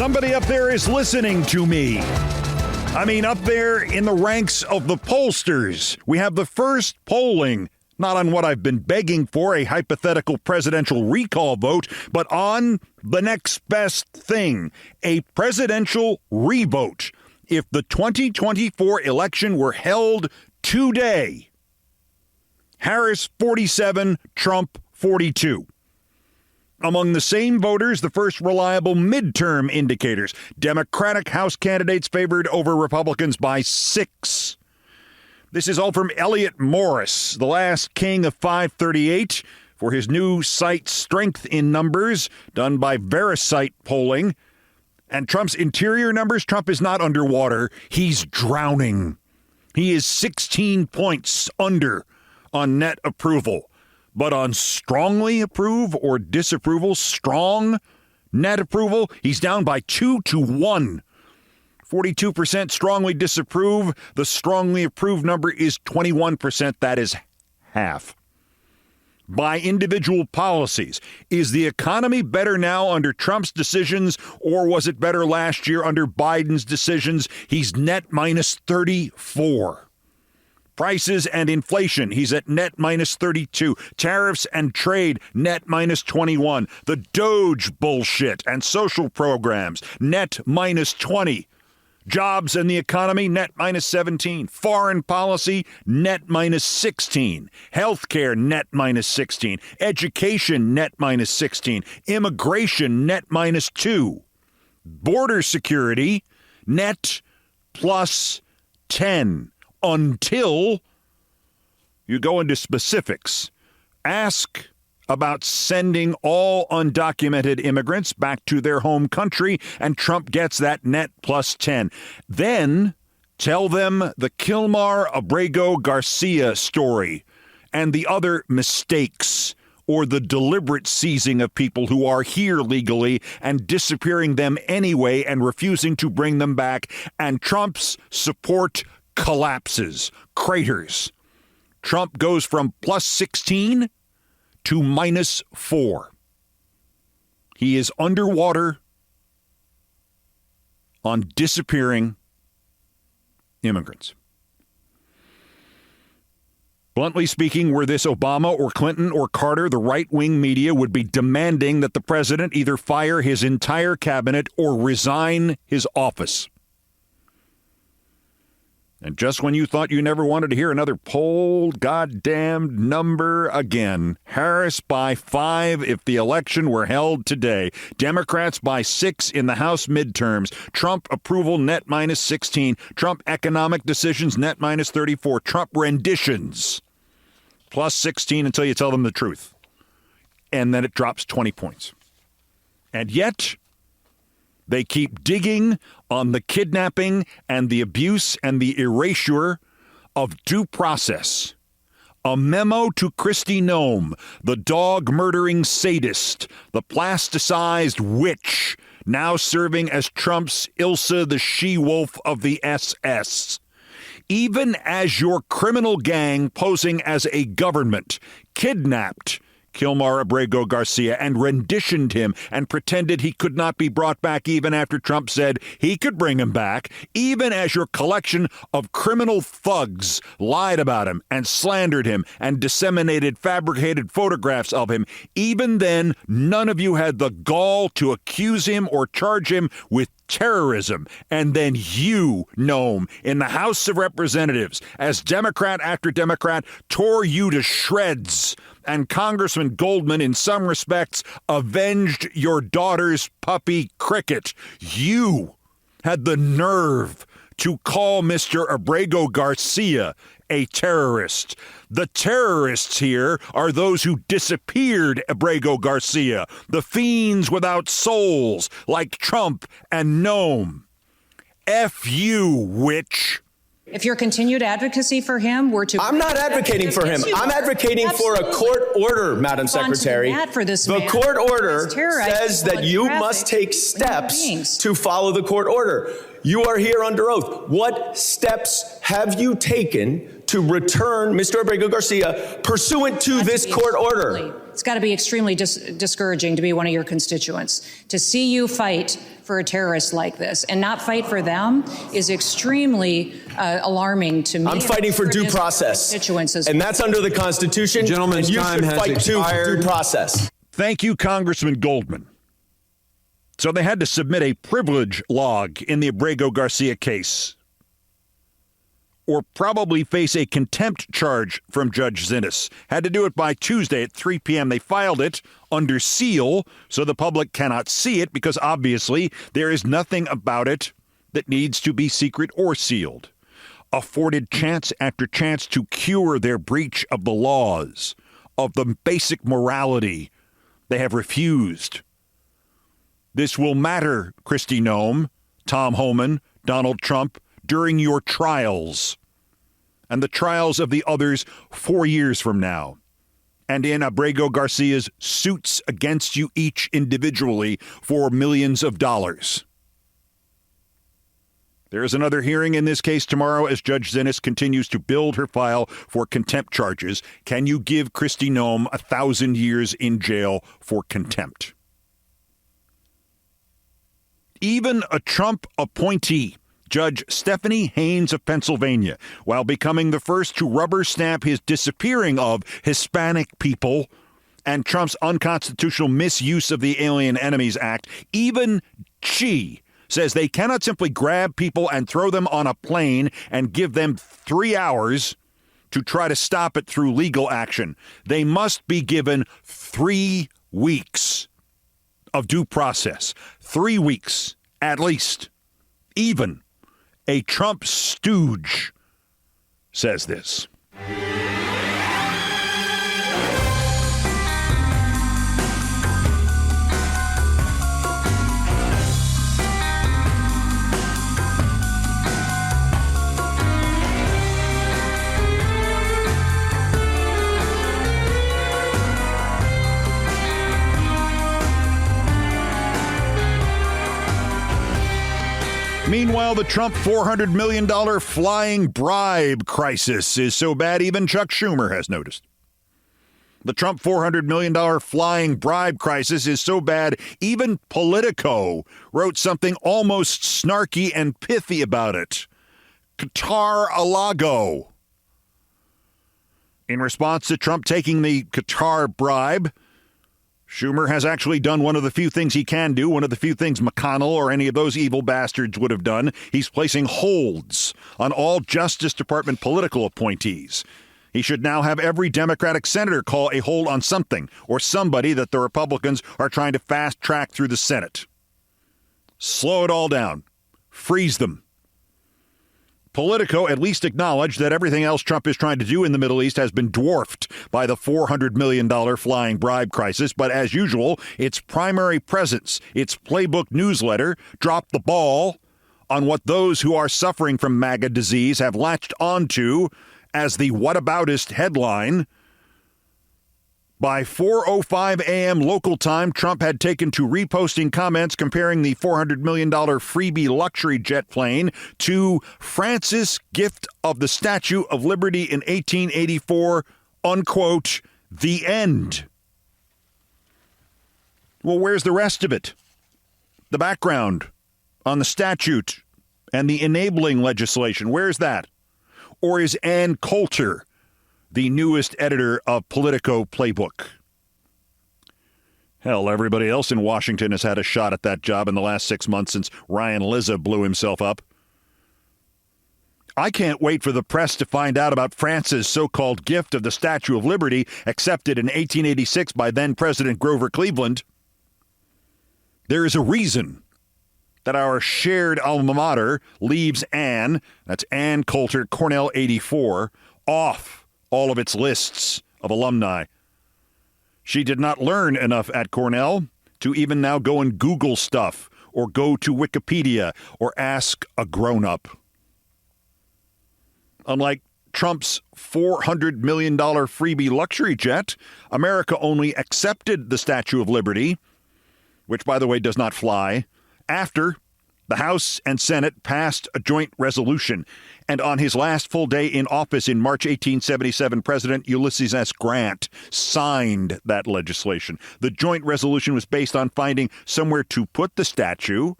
somebody up there is listening to me. I mean, up there in the ranks of the pollsters, we have the first polling, not on what I've been begging for, a hypothetical presidential recall vote, but on the next best thing, a presidential revote. If the 2024 election were held today, Harris 47, Trump 42. Among the same voters, the first reliable midterm indicators. Democratic House candidates favored over Republicans by 6. This is all from Elliott Morris, the last king of 538, for his new site Strength in Numbers, done by Verisite polling. And Trump's interior numbers, Trump is not underwater. He's drowning. He is 16 points under on net approval. But on strongly approve or disapproval, strong net approval, he's down by 2-1. 42% strongly disapprove. The strongly approve number is 21%. That is half. By individual policies, is the economy better now under Trump's decisions, or was it better last year under Biden's decisions? He's net minus 34. Prices and inflation, he's at net minus 32. Tariffs and trade, net minus 21. The Doge bullshit and social programs, net minus 20. Jobs and the economy, net minus 17. Foreign policy, net minus 16. Healthcare, net minus 16. Education, net minus 16. Immigration, net minus 2. Border security, net plus 10. Until you go into specifics. Ask about sending all undocumented immigrants back to their home country, and Trump gets that net plus 10. Then tell them the Kilmar Abrego Garcia story and the other mistakes or the deliberate seizing of people who are here legally and disappearing them anyway and refusing to bring them back, and Trump's support collapses, craters. Trump goes from plus 16 to minus 4. He is underwater on disappearing immigrants. Bluntly speaking, were this Obama or Clinton or Carter, the right-wing media would be demanding that the president either fire his entire cabinet or resign his office. And just when you thought you never wanted to hear another polled goddamned number again, Harris by 5 if the election were held today. Democrats by 6 in the House midterms. Trump approval net minus 16. Trump economic decisions net minus 34. Trump renditions plus 16 until you tell them the truth. And then it drops 20 points. And yet they keep digging on the kidnapping and the abuse and the erasure of due process. A memo to Kristi Noem, the dog-murdering sadist, the plasticized witch, now serving as Trump's Ilsa the she-wolf of the SS. Even as your criminal gang posing as a government kidnapped Kilmar Abrego Garcia and renditioned him and pretended he could not be brought back even after Trump said he could bring him back, even as your collection of criminal thugs lied about him and slandered him and disseminated fabricated photographs of him, even then, none of you had the gall to accuse him or charge him with terrorism. And then you, Noem, in the House of Representatives, as Democrat after Democrat, tore you to shreds. And Congressman Goldman, in some respects, avenged your daughter's puppy Cricket. You had the nerve to call Mr. Abrego Garcia a terrorist. The terrorists here are those who disappeared Abrego Garcia, the fiends without souls like Trump and Noem. F you, witch. If your continued advocacy for him were to... I'm not advocating for him. I'm advocating for a court order, Madam Secretary. The court order says that you must take steps to follow the court order. You are here under oath. What steps have you taken to return Mr. Abrego Garcia pursuant to this court order? It's got to be extremely discouraging to be one of your constituents. To see you fight for a terrorist like this and not fight for them is extremely alarming to me. I'm fighting for due process. And that's under the Constitution. Gentleman's time has expired. Due process. Thank you, Congressman Goldman. So they had to submit a privilege log in the Abrego Garcia case, or probably face a contempt charge from Judge Zinnes. Had to do it by Tuesday at 3 p.m. They filed it under seal so the public cannot see it because obviously there is nothing about it that needs to be secret or sealed. Afforded chance after chance to cure their breach of the laws, of the basic morality, they have refused. This will matter, Kristi Noem, Tom Homan, Donald Trump, during your trials and the trials of the others 4 years from now, and in Abrego Garcia's suits against you each individually for millions of dollars. There is another hearing in this case tomorrow as Judge Zinnes continues to build her file for contempt charges. Can you give Kristi Noem 1,000 years in jail for contempt? Even a Trump appointee, Judge Stephanie Haynes of Pennsylvania, while becoming the first to rubber stamp his disappearing of Hispanic people and Trump's unconstitutional misuse of the Alien Enemies Act, even she says they cannot simply grab people and throw them on a plane and give them 3 hours to try to stop it through legal action. They must be given 3 weeks of due process. 3 weeks, at least. Even a Trump stooge says this. Meanwhile, the Trump $400 million flying bribe crisis is so bad even Chuck Schumer has noticed. The Trump $400 million flying bribe crisis is so bad even Politico wrote something almost snarky and pithy about it. Qatar-a-lago. In response to Trump taking the Qatar bribe, Schumer has actually done one of the few things he can do, one of the few things McConnell or any of those evil bastards would have done. He's placing holds on all Justice Department political appointees. He should now have every Democratic senator call a hold on something or somebody that the Republicans are trying to fast track through the Senate. Slow it all down. Freeze them. Politico at least acknowledged that everything else Trump is trying to do in the Middle East has been dwarfed by the $400 million flying bribe crisis. But as usual, its primary presence, its playbook newsletter, dropped the ball on what those who are suffering from MAGA disease have latched onto as the whataboutist headline. By 4:05 a.m. local time, Trump had taken to reposting comments comparing the $400 million freebie luxury jet plane to France's gift of the Statue of Liberty in 1884, unquote, the end. Well, where's the rest of it? The background on the statute and the enabling legislation, where's that? Or is Ann Coulter the newest editor of Politico Playbook? Hell, everybody else in Washington has had a shot at that job in the last 6 months since Ryan Lizza blew himself up. I can't wait for the press to find out about France's so-called gift of the Statue of Liberty accepted in 1886 by then-President Grover Cleveland. There is a reason that our shared alma mater leaves Ann, that's Ann Coulter, Cornell 84, off all of its lists of alumni. She did not learn enough at Cornell to even now go and Google stuff or go to Wikipedia or ask a grown-up. Unlike Trump's $400 million freebie luxury jet, America only accepted the Statue of Liberty, which, by the way, does not fly, after The House and Senate passed a joint resolution, and on his last full day in office in March 1877, President Ulysses S. Grant signed that legislation. The joint resolution was based on finding somewhere to put the statue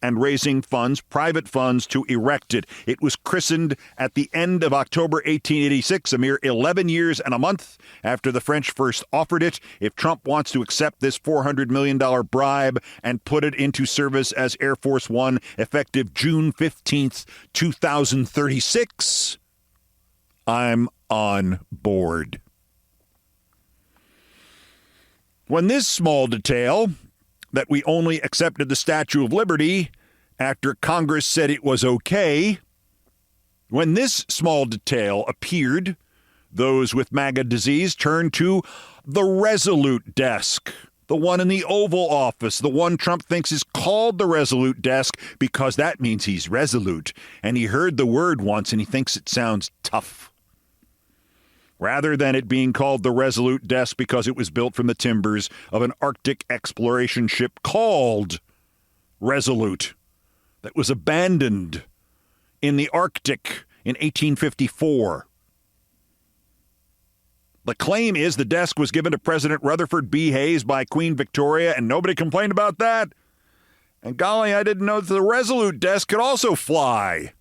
and raising funds, private funds, to erect it. It was christened at the end of October 1886, a mere 11 years and a month after the French first offered it. If Trump wants to accept this $400 million bribe and put it into service as Air Force One effective June 15th, 2036, I'm on board. When this small detail, that we only accepted the Statue of Liberty after Congress said it was okay, when this small detail appeared, those with MAGA disease turned to the Resolute desk, the one in the Oval Office, the one Trump thinks is called the Resolute desk because that means he's resolute, and he heard the word once and he thinks it sounds tough. Rather than it being called the Resolute desk because it was built from the timbers of an Arctic exploration ship called Resolute that was abandoned in the Arctic in 1854. The claim is the desk was given to President Rutherford B. Hayes by Queen Victoria, and nobody complained about that. And golly, I didn't know that the Resolute desk could also fly,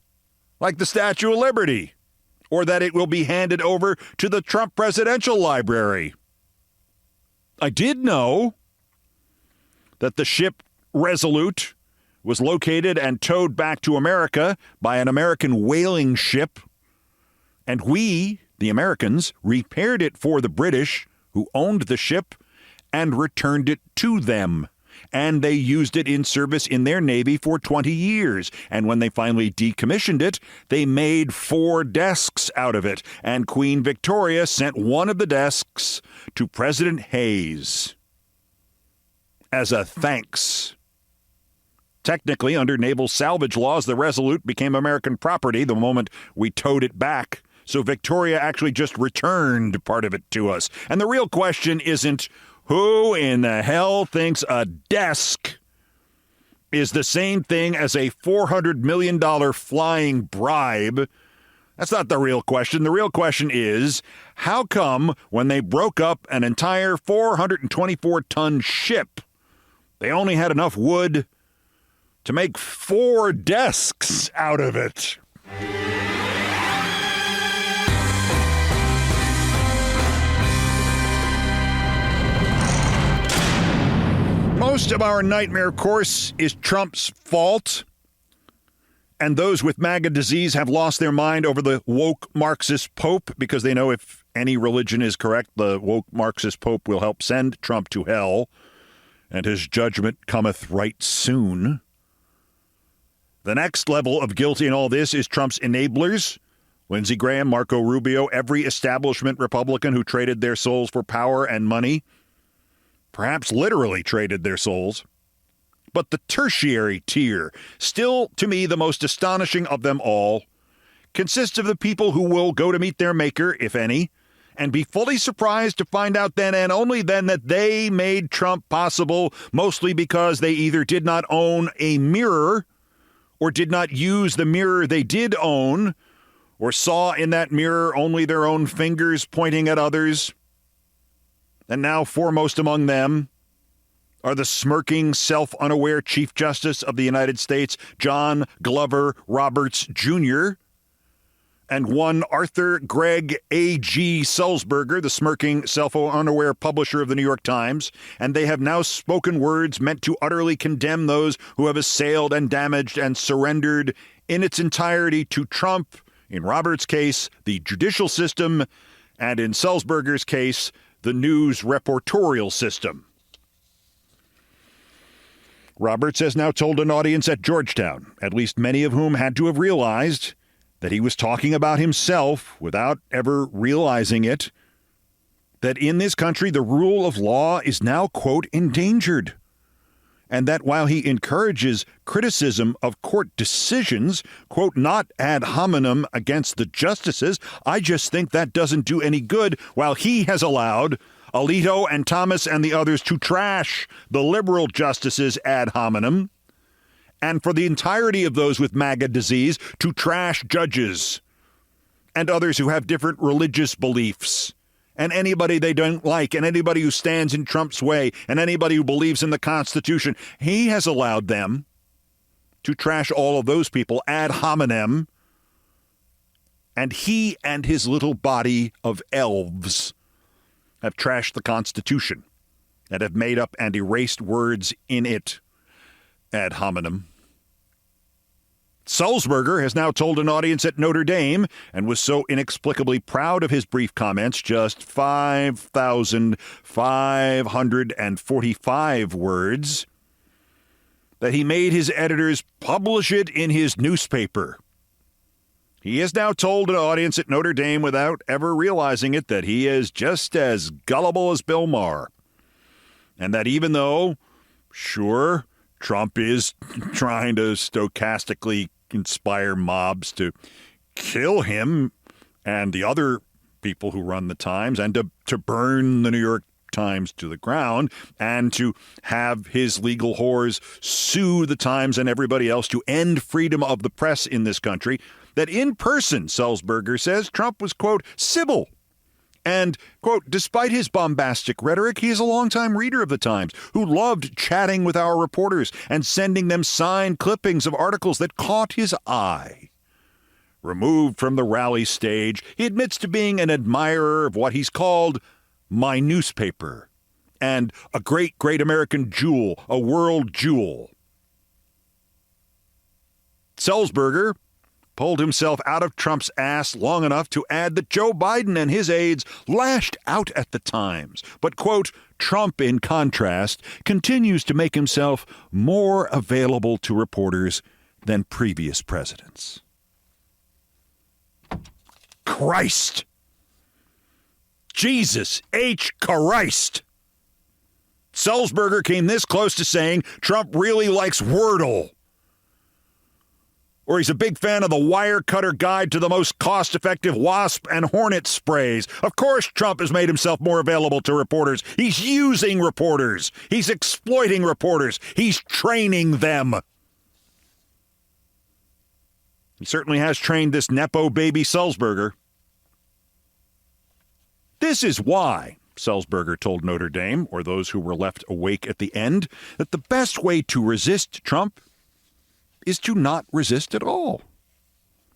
like the Statue of Liberty, or that it will be handed over to the Trump Presidential Library. I did know that the ship Resolute was located and towed back to America by an American whaling ship, and we, the Americans, repaired it for the British, who owned the ship, and returned it to them. And they used it in service in their Navy for 20 years. And when they finally decommissioned it, they made 4 desks out of it. And Queen Victoria sent one of the desks to President Hayes as a thanks. Technically, under naval salvage laws, the Resolute became American property the moment we towed it back. So Victoria actually just returned part of it to us. And the real question isn't, who in the hell thinks a desk is the same thing as a $400 million flying bribe? That's not the real question. The real question is, how come when they broke up an entire 424-ton ship, they only had enough wood to make 4 desks out of it? Most of our nightmare course is Trump's fault, and those with MAGA disease have lost their mind over the woke Marxist Pope because they know if any religion is correct, the woke Marxist Pope will help send Trump to hell, and his judgment cometh right soon. The next level of guilty in all this is Trump's enablers, Lindsey Graham, Marco Rubio, every establishment Republican who traded their souls for power and money. Perhaps literally traded their souls. But the tertiary tier, still to me the most astonishing of them all, consists of the people who will go to meet their maker, if any, and be fully surprised to find out then and only then that they made Trump possible, mostly because they either did not own a mirror or did not use the mirror they did own, or saw in that mirror only their own fingers pointing at others. And now foremost among them are the smirking, self-unaware Chief Justice of the United States, John Glover Roberts, Jr., and one Arthur Gregg A.G. Sulzberger, the smirking, self-unaware publisher of the New York Times, and they have now spoken words meant to utterly condemn those who have assailed and damaged and surrendered in its entirety to Trump, in Roberts' case, the judicial system, and in Sulzberger's case, the news reportorial system. Roberts has now told an audience at Georgetown, at least many of whom had to have realized that he was talking about himself without ever realizing it, that in this country the rule of law is now, quote, endangered. And that while he encourages criticism of court decisions, quote, not ad hominem against the justices, I just think that doesn't do any good, while he has allowed Alito and Thomas and the others to trash the liberal justices ad hominem and for the entirety of those with MAGA disease to trash judges and others who have different religious beliefs, and anybody they don't like, and anybody who stands in Trump's way, and anybody who believes in the Constitution. He has allowed them to trash all of those people ad hominem, and he and his little body of elves have trashed the Constitution and have made up and erased words in it ad hominem. Sulzberger has now told an audience at Notre Dame, and was so inexplicably proud of his brief comments, just 5,545 words, that he made his editors publish it in his newspaper. He has now told an audience at Notre Dame, without ever realizing it, that he is just as gullible as Bill Maher. And that even though, sure, Trump is trying to stochastically inspire mobs to kill him and the other people who run the Times, and to burn the New York Times to the ground, and to have his legal whores sue the Times and everybody else to end freedom of the press in this country, that in person, Sulzberger says, Trump was, quote, civil. And, quote, despite his bombastic rhetoric, he is a longtime reader of the Times who loved chatting with our reporters and sending them signed clippings of articles that caught his eye. Removed from the rally stage, he admits to being an admirer of what he's called my newspaper and a great, great American jewel, a world jewel. Sulzberger pulled himself out of Trump's ass long enough to add that Joe Biden and his aides lashed out at the Times. But, quote, Trump, in contrast, continues to make himself more available to reporters than previous presidents. Christ! Jesus H. Christ! Sulzberger came this close to saying Trump really likes Wordle. Or he's a big fan of the Wirecutter Guide to the Most Cost-Effective Wasp and Hornet Sprays. Of course Trump has made himself more available to reporters. He's using reporters. He's exploiting reporters. He's training them. He certainly has trained this Nepo baby Sulzberger. This is why, Sulzberger told Notre Dame, or those who were left awake at the end, that the best way to resist Trump is to not resist at all.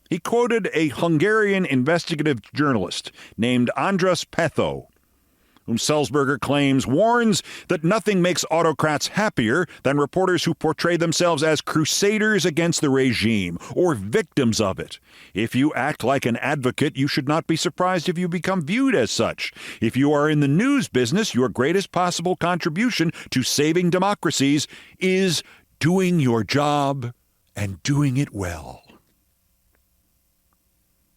He quoted a Hungarian investigative journalist named Andras Petho, whom Sulzberger claims warns that nothing makes autocrats happier than reporters who portray themselves as crusaders against the regime or victims of it. If you act like an advocate, you should not be surprised if you become viewed as such. If you are in the news business, your greatest possible contribution to saving democracies is doing your job and doing it well.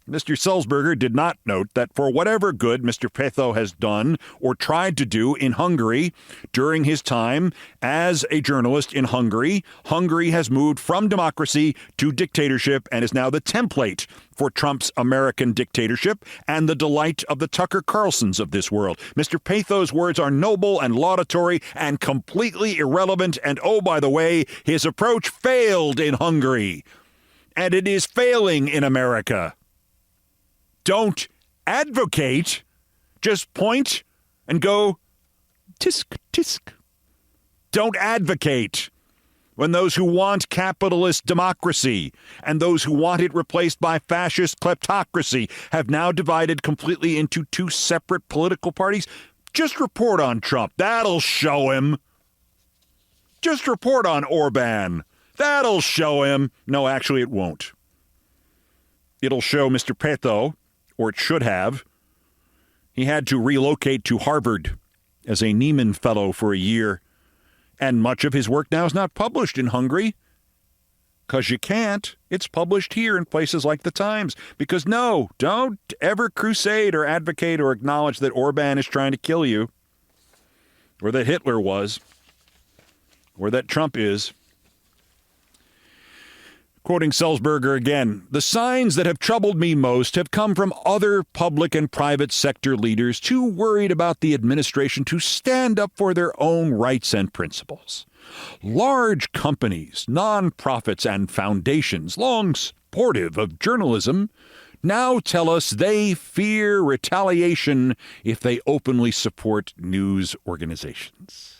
Mr. Sulzberger did not note that for whatever good Mr. Petho has done or tried to do in Hungary during his time as a journalist in Hungary, Hungary has moved from democracy to dictatorship and is now the template for Trump's American dictatorship and the delight of the Tucker Carlsons of this world. Mr. Petho's words are noble and laudatory and completely irrelevant, and oh, by the way, his approach failed in Hungary, and it is failing in America. Don't advocate, just point and go, tisk, tisk. Don't advocate when those who want capitalist democracy and those who want it replaced by fascist kleptocracy have now divided completely into two separate political parties. Just report on Trump. That'll show him. Just report on Orban. That'll show him. No, actually, it won't. It'll show Mr. Petho, or it should have. He had to relocate to Harvard as a Nieman Fellow for a year. And much of his work now is not published in Hungary because you can't. It's published here in places like the Times. Because no, don't ever crusade or advocate or acknowledge that Orban is trying to kill you, or that Hitler was, or that Trump is. Quoting Sulzberger again, the signs that have troubled me most have come from other public and private sector leaders too worried about the administration to stand up for their own rights and principles. Large companies, nonprofits, and foundations, long supportive of journalism, now tell us they fear retaliation if they openly support news organizations.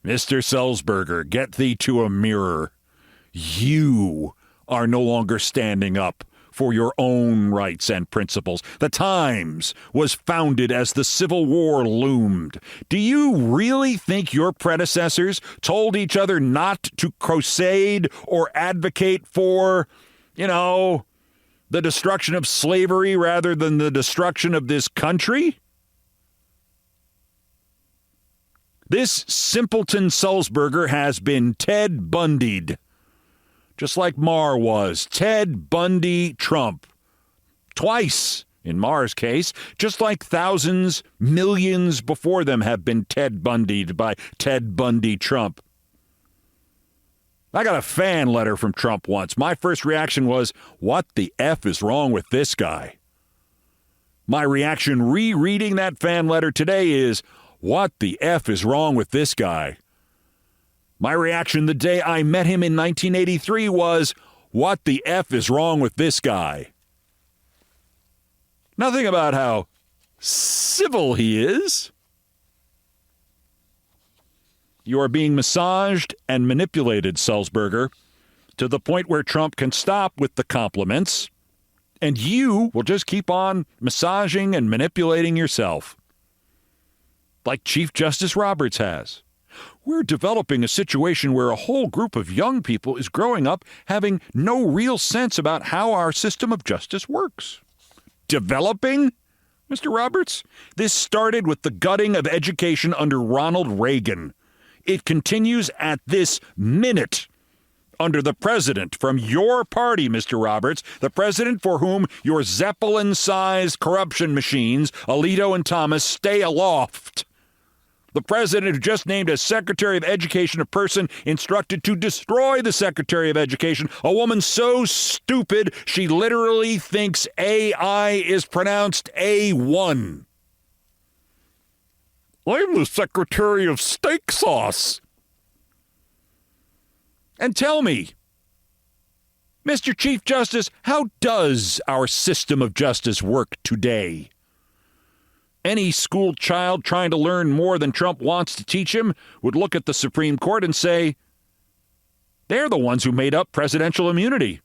Mr. Sulzberger, get thee to a mirror. You are no longer standing up for your own rights and principles. The Times was founded as the Civil War loomed. Do you really think your predecessors told each other not to crusade or advocate for, the destruction of slavery rather than the destruction of this country? This simpleton Sulzberger has been Ted Bundy'd. Just like Marr was. Ted Bundy Trump. Twice, in Marr's case, just like thousands, millions before them have been Ted Bundy'd by Ted Bundy Trump. I got a fan letter from Trump once. My first reaction was, what the F is wrong with this guy? My reaction rereading that fan letter today is, what the F is wrong with this guy? My reaction the day I met him in 1983 was, what the F is wrong with this guy? Nothing about how civil he is. You are being massaged and manipulated, Sulzberger, to the point where Trump can stop with the compliments, and you will just keep on massaging and manipulating yourself, like Chief Justice Roberts has. We're developing a situation where a whole group of young people is growing up having no real sense about how our system of justice works. Developing, Mr. Roberts? This started with the gutting of education under Ronald Reagan. It continues at this minute under the president from your party, Mr. Roberts, the president for whom your Zeppelin-sized corruption machines, Alito and Thomas, stay aloft. The president who just named as Secretary of Education a person instructed to destroy the Secretary of Education, a woman so stupid she literally thinks AI is pronounced A1. I'm the Secretary of Steak Sauce. And tell me, Mr. Chief Justice, how does our system of justice work today? Any school child trying to learn more than Trump wants to teach him would look at the Supreme Court and say, they're the ones who made up presidential immunity.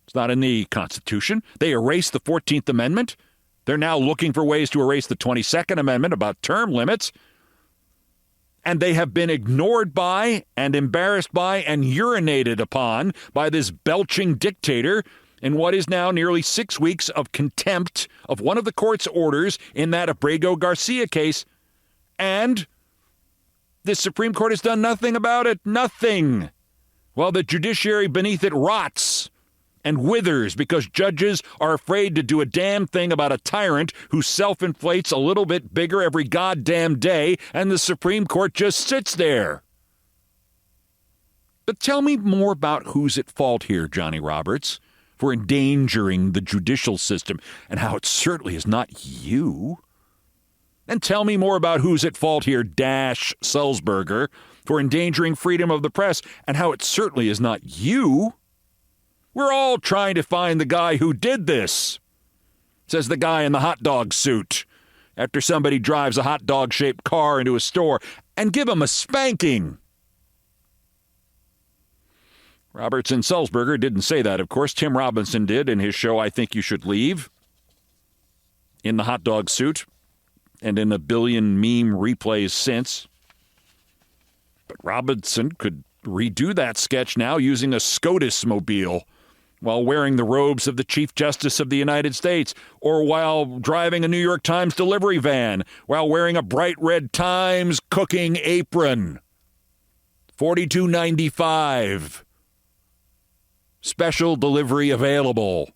It's not in the Constitution. They erased the 14th Amendment. They're now looking for ways to erase the 22nd Amendment about term limits. And they have been ignored by and embarrassed by and urinated upon by this belching dictator in what is now nearly 6 weeks of contempt of one of the court's orders in that Abrego Garcia case. And the Supreme Court has done nothing about it. Nothing. While the judiciary beneath it rots and withers because judges are afraid to do a damn thing about a tyrant who self-inflates a little bit bigger every goddamn day, and the Supreme Court just sits there. But tell me more about who's at fault here, Johnny Roberts, for endangering the judicial system, and how it certainly is not you. And tell me more about who's at fault here, Sulzberger, for endangering freedom of the press, and how it certainly is not you. We're all trying to find the guy who did this, says the guy in the hot dog suit, after somebody drives a hot dog-shaped car into a store, and give him a spanking. Roberts and Sulzberger didn't say that, of course. Tim Robinson did in his show, I Think You Should Leave, in the hot dog suit, and in a billion meme replays since. But Robinson could redo that sketch now using a SCOTUS mobile while wearing the robes of the Chief Justice of the United States, or while driving a New York Times delivery van, while wearing a bright red Times cooking apron. $42.95. Special delivery available.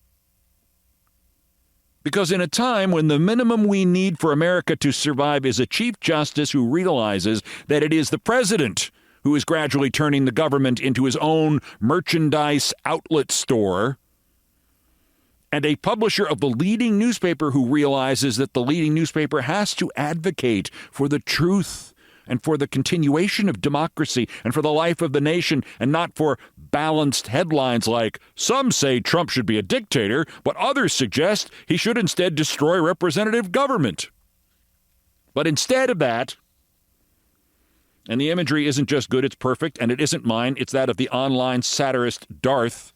Because in a time when the minimum we need for America to survive is a Chief Justice who realizes that it is the president who is gradually turning the government into his own merchandise outlet store, and a publisher of the leading newspaper who realizes that the leading newspaper has to advocate for the truth and for the continuation of democracy and for the life of the nation, and not for balanced headlines like, some say Trump should be a dictator, but others suggest he should instead destroy representative government. But instead of that, and the imagery isn't just good, it's perfect, and it isn't mine, it's that of the online satirist Darth.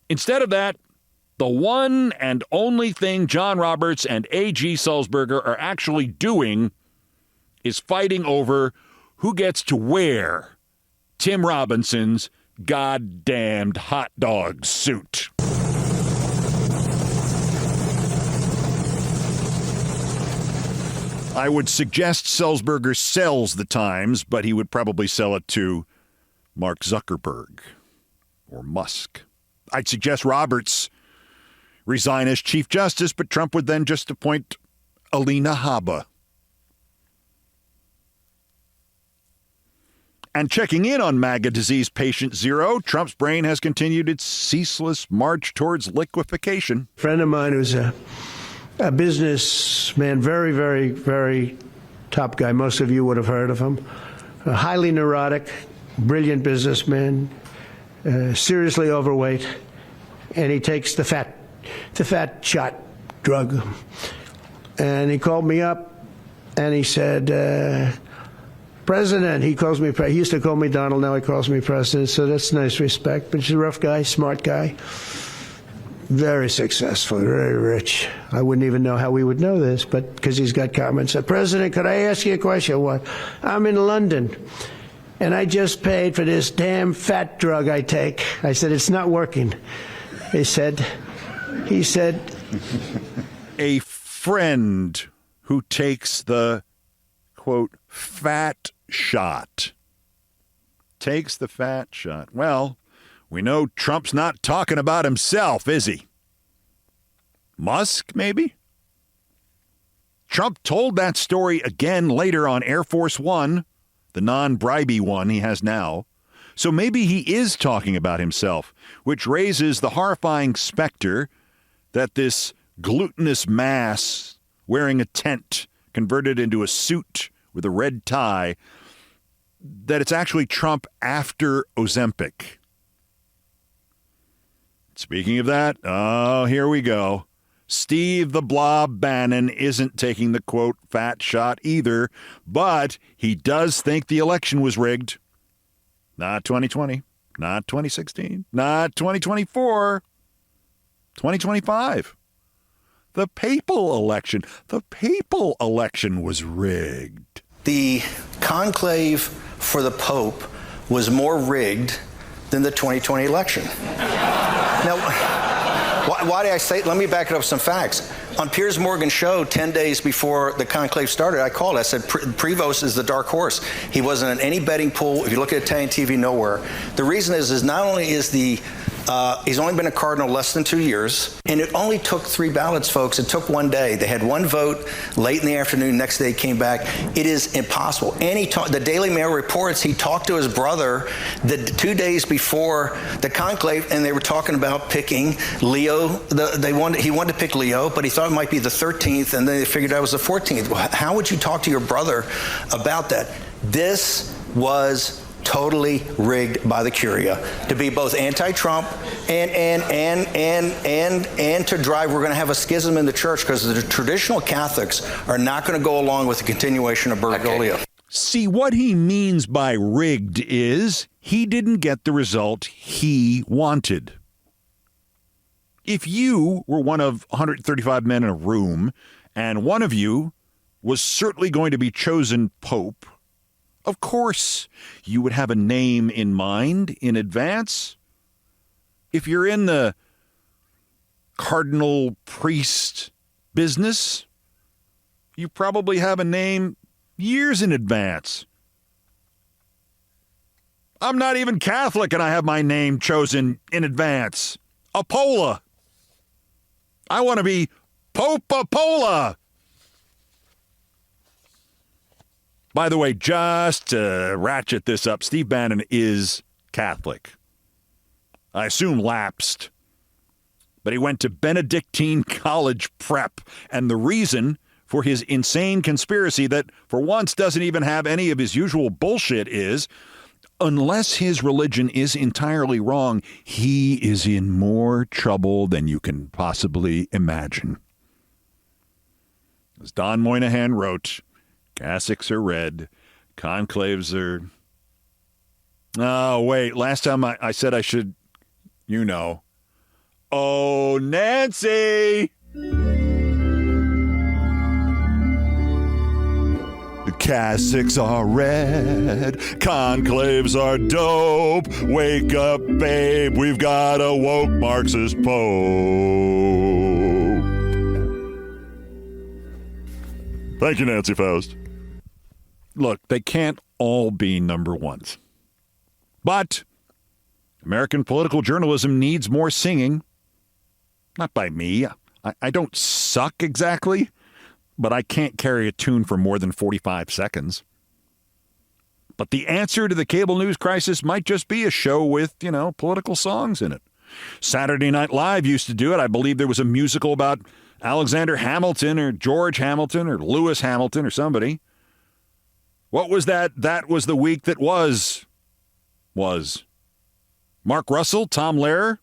Instead of that, the one and only thing John Roberts and A.G. Sulzberger are actually doing is fighting over who gets to wear Tim Robinson's goddamned hot dog suit. I would suggest Sulzberger sells the Times, but he would probably sell it to Mark Zuckerberg or Musk. I'd suggest Roberts resign as Chief Justice, but Trump would then just appoint Alina Habba. And checking in on MAGA disease patient zero, Trump's brain has continued its ceaseless march towards liquefaction. A friend of mine who's a businessman, very, very, very top guy. Most of you would have heard of him. A highly neurotic, brilliant businessman, seriously overweight, and he takes the fat shot drug. And he called me up and he said, President, he calls me, he used to call me Donald, now he calls me President, so that's nice respect. But he's a rough guy, smart guy, very successful, very rich. I wouldn't even know how we would know this, but because he's got comments. Said, President, could I ask you a question? What? I'm in London, and I just paid for this damn fat drug I take. I said, it's not working. He said, a friend who takes the, quote, fat shot. Takes the fat shot. Well, we know Trump's not talking about himself, is he? Musk, maybe? Trump told that story again later on Air Force One, the non-bribey one he has now. So maybe he is talking about himself, which raises the horrifying specter that this glutinous mass wearing a tent converted into a suit with a red tie, that it's actually Trump after Ozempic. Speaking of that, here we go. Steve the Blob Bannon isn't taking the, quote, fat shot either, but he does think the election was rigged. Not 2020, not 2016, not 2024, 2025. The papal election was rigged. The conclave for the Pope was more rigged than the 2020 election. Now, why did I say, let me back it up with some facts. On Piers Morgan's show 10 days before the conclave started, I called. I said, Prevost is the dark horse. He wasn't in any betting pool. If you look at Italian TV, nowhere. The reason is not only is he's only been a cardinal less than 2 years, and it only took 3 ballots, folks. It took 1 day. They had 1 vote late in the afternoon. Next day came back. It is impossible. And the Daily Mail reports he talked to his brother the 2 days before the conclave, and they were talking about picking Leo. He wanted to pick Leo, but he thought it might be the 13th, and then they figured out it was the 14th. How would you talk to your brother about that? This was totally rigged by the Curia to be both anti-Trump and to drive. We're going to have a schism in the church because the traditional Catholics are not going to go along with the continuation of Bergoglio. See, what he means by rigged is he didn't get the result he wanted. If you were one of 135 men in a room and one of you was certainly going to be chosen Pope, of course, you would have a name in mind in advance. If you're in the cardinal priest business, you probably have a name years in advance. I'm not even Catholic and I have my name chosen in advance. Apolla. I want to be Pope Apolla. By the way, just to ratchet this up, Steve Bannon is Catholic. I assume lapsed. But he went to Benedictine College Prep. And the reason for for his insane conspiracy that, for once, doesn't even have any of his usual bullshit is, unless his religion is entirely wrong, he is in more trouble than you can possibly imagine. As Don Moynihan wrote, cassocks are red, conclaves are... Oh, wait, last time I said I should, Oh, Nancy! The cassocks are red, conclaves are dope. Wake up, babe, we've got a woke Marxist pope. Thank you, Nancy Faust. Look, they can't all be number ones. But American political journalism needs more singing. Not by me. I don't suck exactly, but I can't carry a tune for more than 45 seconds. But the answer to the cable news crisis might just be a show with, political songs in it. Saturday Night Live used to do it. I believe there was a musical about Alexander Hamilton or George Hamilton or Lewis Hamilton or somebody. What was that? That was the week that was. Mark Russell, Tom Lehrer?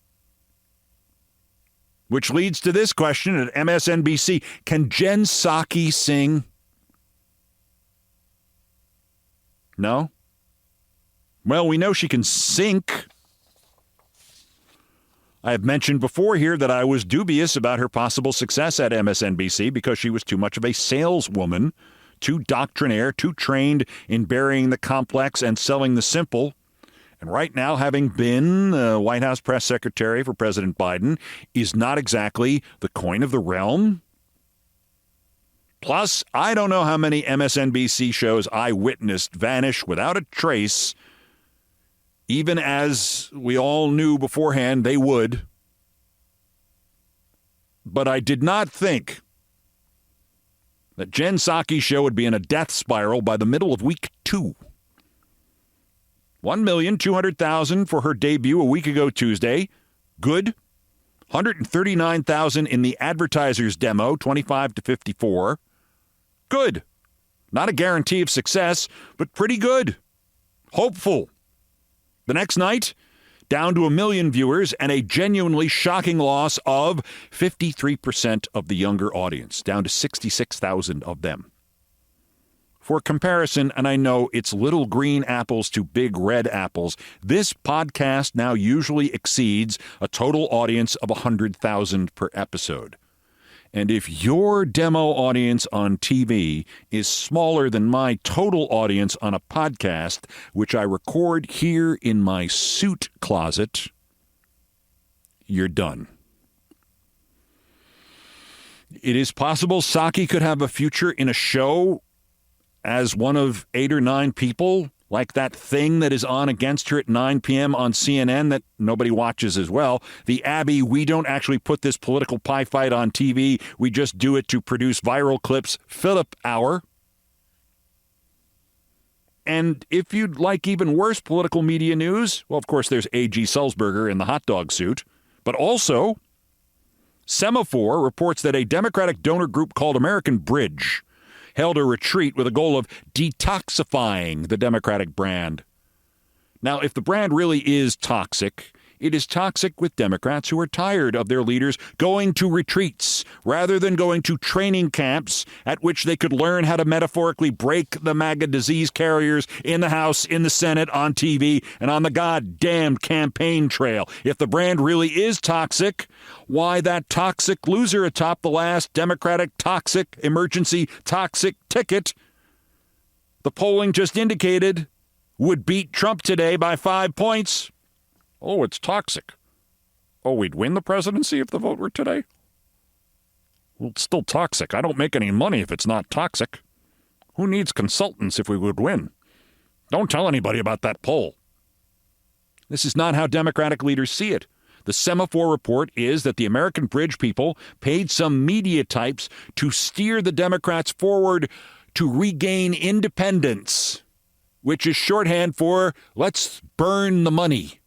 Which leads to this question at MSNBC. Can Jen Psaki sing? No? Well, we know she can sink. I have mentioned before here that I was dubious about her possible success at MSNBC because she was too much of a saleswoman, too doctrinaire, too trained in burying the complex and selling the simple. And right now, having been the White House press secretary for President Biden is not exactly the coin of the realm. Plus, I don't know how many MSNBC shows I witnessed vanish without a trace, even as we all knew beforehand they would. But I did not think that Jen Psaki's show would be in a death spiral by the middle of week 2. 1,200,000 for her debut a week ago Tuesday. Good. 139,000 in the advertiser's demo, 25 to 54. Good. Not a guarantee of success, but pretty good. Hopeful. The next night, down to 1 million viewers and a genuinely shocking loss of 53% of the younger audience, down to 66,000 of them. For comparison, and I know it's little green apples to big red apples, this podcast now usually exceeds a total audience of 100,000 per episode. And if your demo audience on TV is smaller than my total audience on a podcast, which I record here in my suit closet, you're done. It is possible Psaki could have a future in a show as one of 8 or 9 people, like that thing that is on against her at 9 p.m. on CNN that nobody watches as well. The Abby, we don't actually put this political pie fight on TV. We just do it to produce viral clips. Phillip Hour. And if you'd like even worse political media news, well, of course, there's A.G. Sulzberger in the hot dog suit. But also, Semaphore reports that a Democratic donor group called American Bridge held a retreat with a goal of detoxifying the Democratic brand. Now, if the brand really is toxic, it is toxic with Democrats who are tired of their leaders going to retreats rather than going to training camps at which they could learn how to metaphorically break the MAGA disease carriers in the House, in the Senate, on TV, and on the goddamn campaign trail. If the brand really is toxic, why that toxic loser atop the last Democratic toxic emergency toxic ticket, the polling just indicated, would beat Trump today by 5 points. Oh, it's toxic. Oh, we'd win the presidency if the vote were today? Well, it's still toxic. I don't make any money if it's not toxic. Who needs consultants if we would win? Don't tell anybody about that poll. This is not how Democratic leaders see it. The Semaphore report is that the American Bridge people paid some media types to steer the Democrats forward to regain independence, which is shorthand for let's burn the money,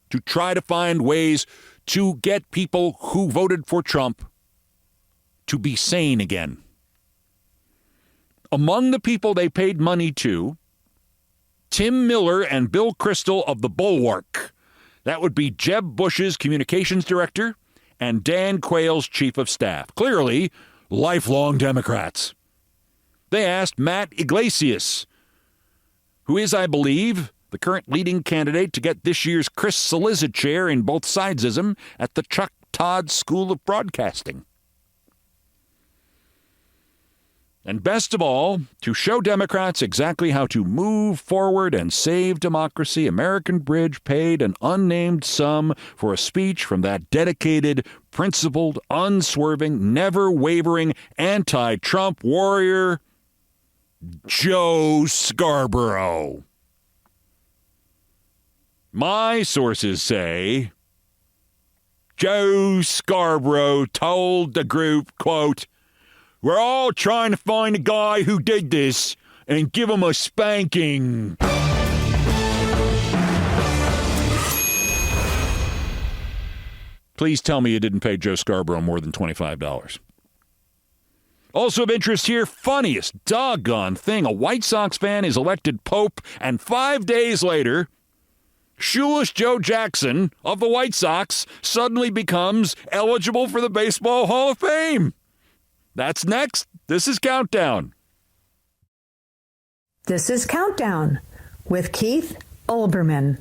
to try to find ways to get people who voted for Trump to be sane again. Among the people they paid money to, Tim Miller and Bill Kristol of The Bulwark. That would be Jeb Bush's communications director and Dan Quayle's chief of staff. Clearly, lifelong Democrats. They asked Matt Yglesias, who is, I believe, the current leading candidate to get this year's Chris Cillizza chair in both sidesism at the Chuck Todd School of Broadcasting. And best of all, to show Democrats exactly how to move forward and save democracy, American Bridge paid an unnamed sum for a speech from that dedicated, principled, unswerving, never-wavering, anti-Trump warrior, Joe Scarborough. My sources say Joe Scarborough told the group, quote, "We're all trying to find the guy who did this and give him a spanking." Please tell me you didn't pay Joe Scarborough more than $25. Also of interest here, funniest doggone thing, a White Sox fan is elected Pope, and 5 days later, shoeless Joe Jackson of the White Sox suddenly becomes eligible for the Baseball Hall of Fame. That's next. This is Countdown. This is Countdown with Keith Olbermann.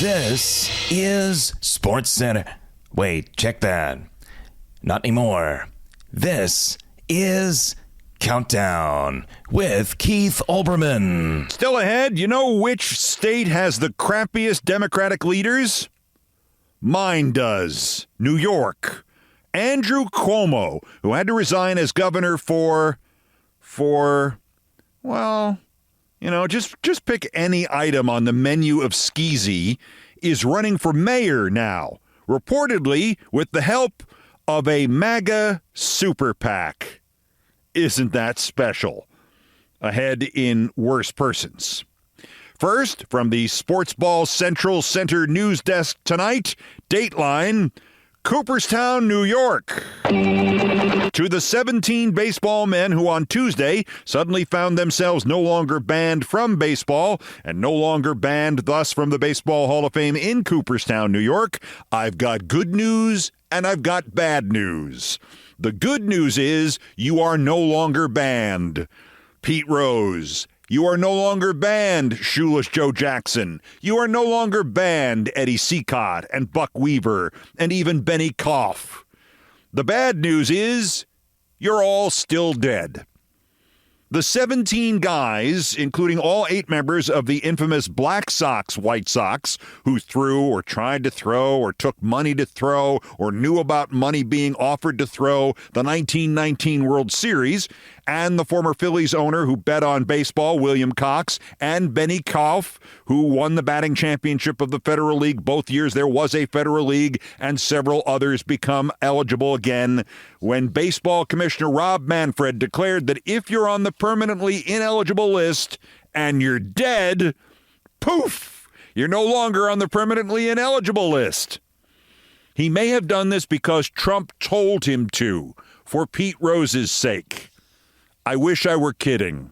This is Sports Center. Wait, check that. Not anymore. This is Countdown with Keith Olbermann. Still ahead, you know which state has the crappiest Democratic leaders? Mine does. New York. Andrew Cuomo, who had to resign as governor for well, you know, just pick any item on the menu of skeezy, is running for mayor now, reportedly with the help of a MAGA super PAC. Isn't that special? Ahead in Worse Persons. First, from the Sports Ball Central Center news desk tonight, Dateline, Cooperstown, New York. To the 17 baseball men who on Tuesday suddenly found themselves no longer banned from baseball and no longer banned thus from the Baseball Hall of Fame in Cooperstown, New York, I've got good news and I've got bad news. The good news is you are no longer banned. Pete Rose. You are no longer banned, shoeless Joe Jackson. You are no longer banned, Eddie Seacott and Buck Weaver and even Benny Koff. The bad news is you're all still dead. The 17 guys, including all 8 members of the infamous Black Sox White Sox, who threw or tried to throw or took money to throw or knew about money being offered to throw the 1919 World Series, and the former Phillies owner who bet on baseball, William Cox, and Benny Koff, who won the batting championship of the Federal League both years there was a Federal League, and several others become eligible again when Baseball Commissioner Rob Manfred declared that if you're on the permanently ineligible list and you're dead, poof, you're no longer on the permanently ineligible list. He may have done this because Trump told him to, for Pete Rose's sake. I wish I were kidding.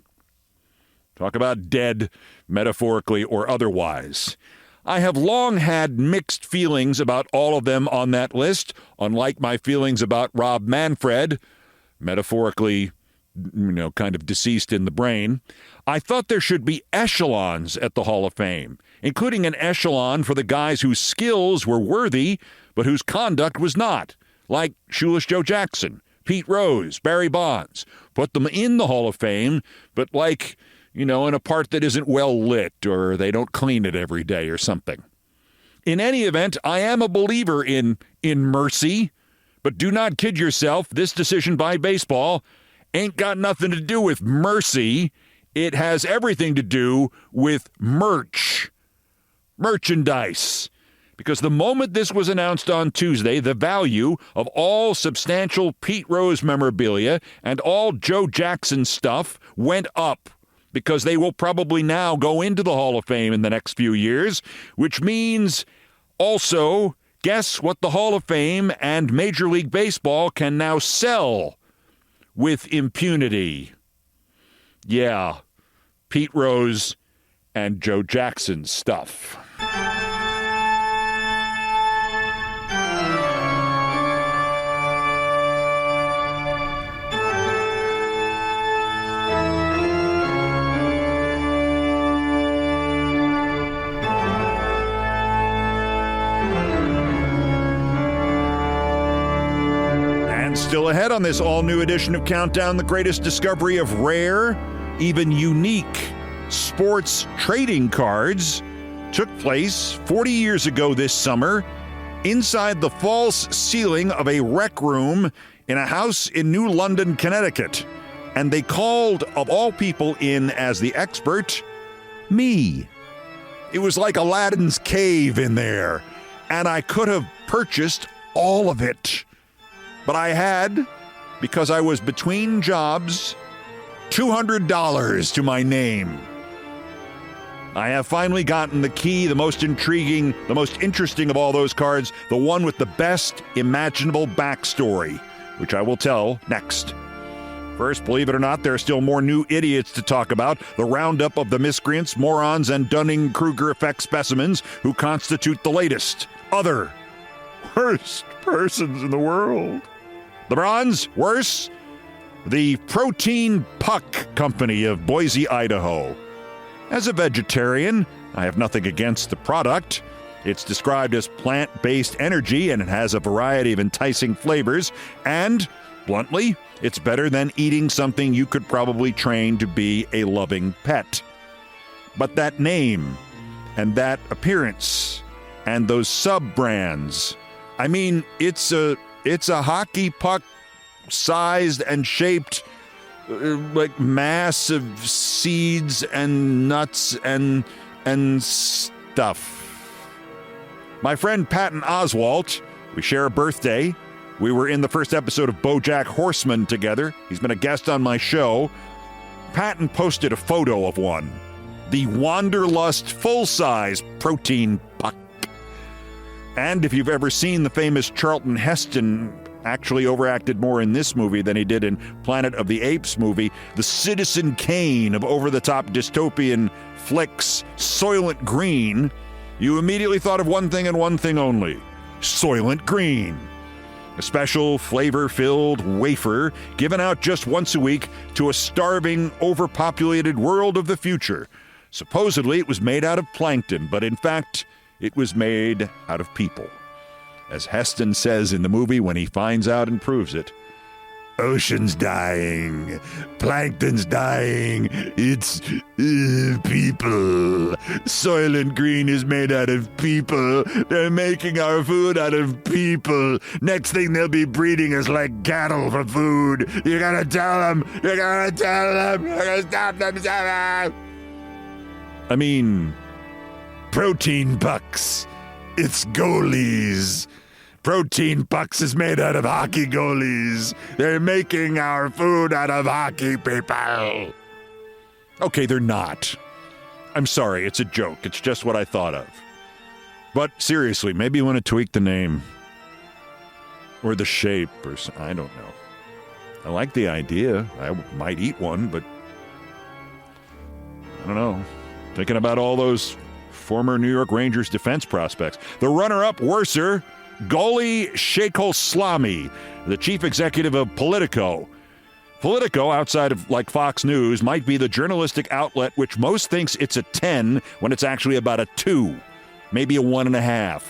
Talk about dead, metaphorically or otherwise. I have long had mixed feelings about all of them on that list, unlike my feelings about Rob Manfred, metaphorically, kind of deceased in the brain. I thought there should be echelons at the Hall of Fame, including an echelon for the guys whose skills were worthy, but whose conduct was not, like shoeless Joe Jackson, Pete Rose, Barry Bonds. Put them in the Hall of Fame, but in a part that isn't well lit, or they don't clean it every day or something. In any event, I am a believer in mercy, but do not kid yourself. This decision by baseball ain't got nothing to do with mercy. It has everything to do with merchandise. Because the moment this was announced on Tuesday, the value of all substantial Pete Rose memorabilia and all Joe Jackson stuff went up. because they will probably now go into the Hall of Fame in the next few years, which means also, guess what the Hall of Fame and Major League Baseball can now sell with impunity? Yeah, Pete Rose and Joe Jackson stuff. Still ahead on this all-new edition of Countdown, the greatest discovery of rare, even unique sports trading cards took place 40 years ago this summer inside the false ceiling of a rec room in a house in New London, Connecticut. And they called, of all people, in as the expert, me. It was like Aladdin's cave in there, and I could have purchased all of it. But I had, because I was between jobs, $200 to my name. I have finally gotten the key, the most intriguing, the most interesting of all those cards, the one with the best imaginable backstory, which I will tell next. First, believe it or not, there are still more new idiots to talk about, the roundup of the miscreants, morons, and Dunning-Kruger effect specimens who constitute the latest, other, worst persons in the world. The bronze, worse, the Protein Puck Company of Boise, Idaho. As a vegetarian, I have nothing against the product. It's described as plant-based energy, and it has a variety of enticing flavors. And, bluntly, it's better than eating something you could probably train to be a loving pet. But that name, and that appearance, and those sub-brands, I mean, it's a hockey puck sized and shaped like mass of seeds and nuts and stuff. My friend Patton Oswalt, we share a birthday. We were in the first episode of BoJack Horseman together. He's been a guest on my show. Patton posted a photo of one, the Wanderlust full-size protein puck. And if you've ever seen the famous Charlton Heston actually overacted more in this movie than he did in Planet of the Apes movie, the Citizen Kane of over-the-top dystopian flicks, Soylent Green, you immediately thought of one thing and one thing only, Soylent Green. A special flavor-filled wafer given out just once a week to a starving, overpopulated world of the future. Supposedly it was made out of plankton, but in fact, it was made out of people. As Heston says in the movie when he finds out and proves it, ocean's dying, plankton's dying, it's people. Soylent Green is made out of people. They're making our food out of people. Next thing they'll be breeding us like cattle for food. You gotta tell them, you gotta stop them. I mean, protein pucks. It's goalies. Protein pucks is made out of hockey goalies. They're making our food out of hockey people. Okay, they're not. I'm sorry, it's a joke. It's just what I thought of. But seriously, maybe you want to tweak the name. Or the shape, or I don't know. I like the idea. I might eat one, but I don't know. Thinking about all those former New York Rangers defense prospects. The runner-up, worser, Goli Sheikhoslami, the chief executive of Politico. Politico, outside of like Fox News, might be the journalistic outlet which most thinks it's a 10 when it's actually about a 2, maybe a 1.5.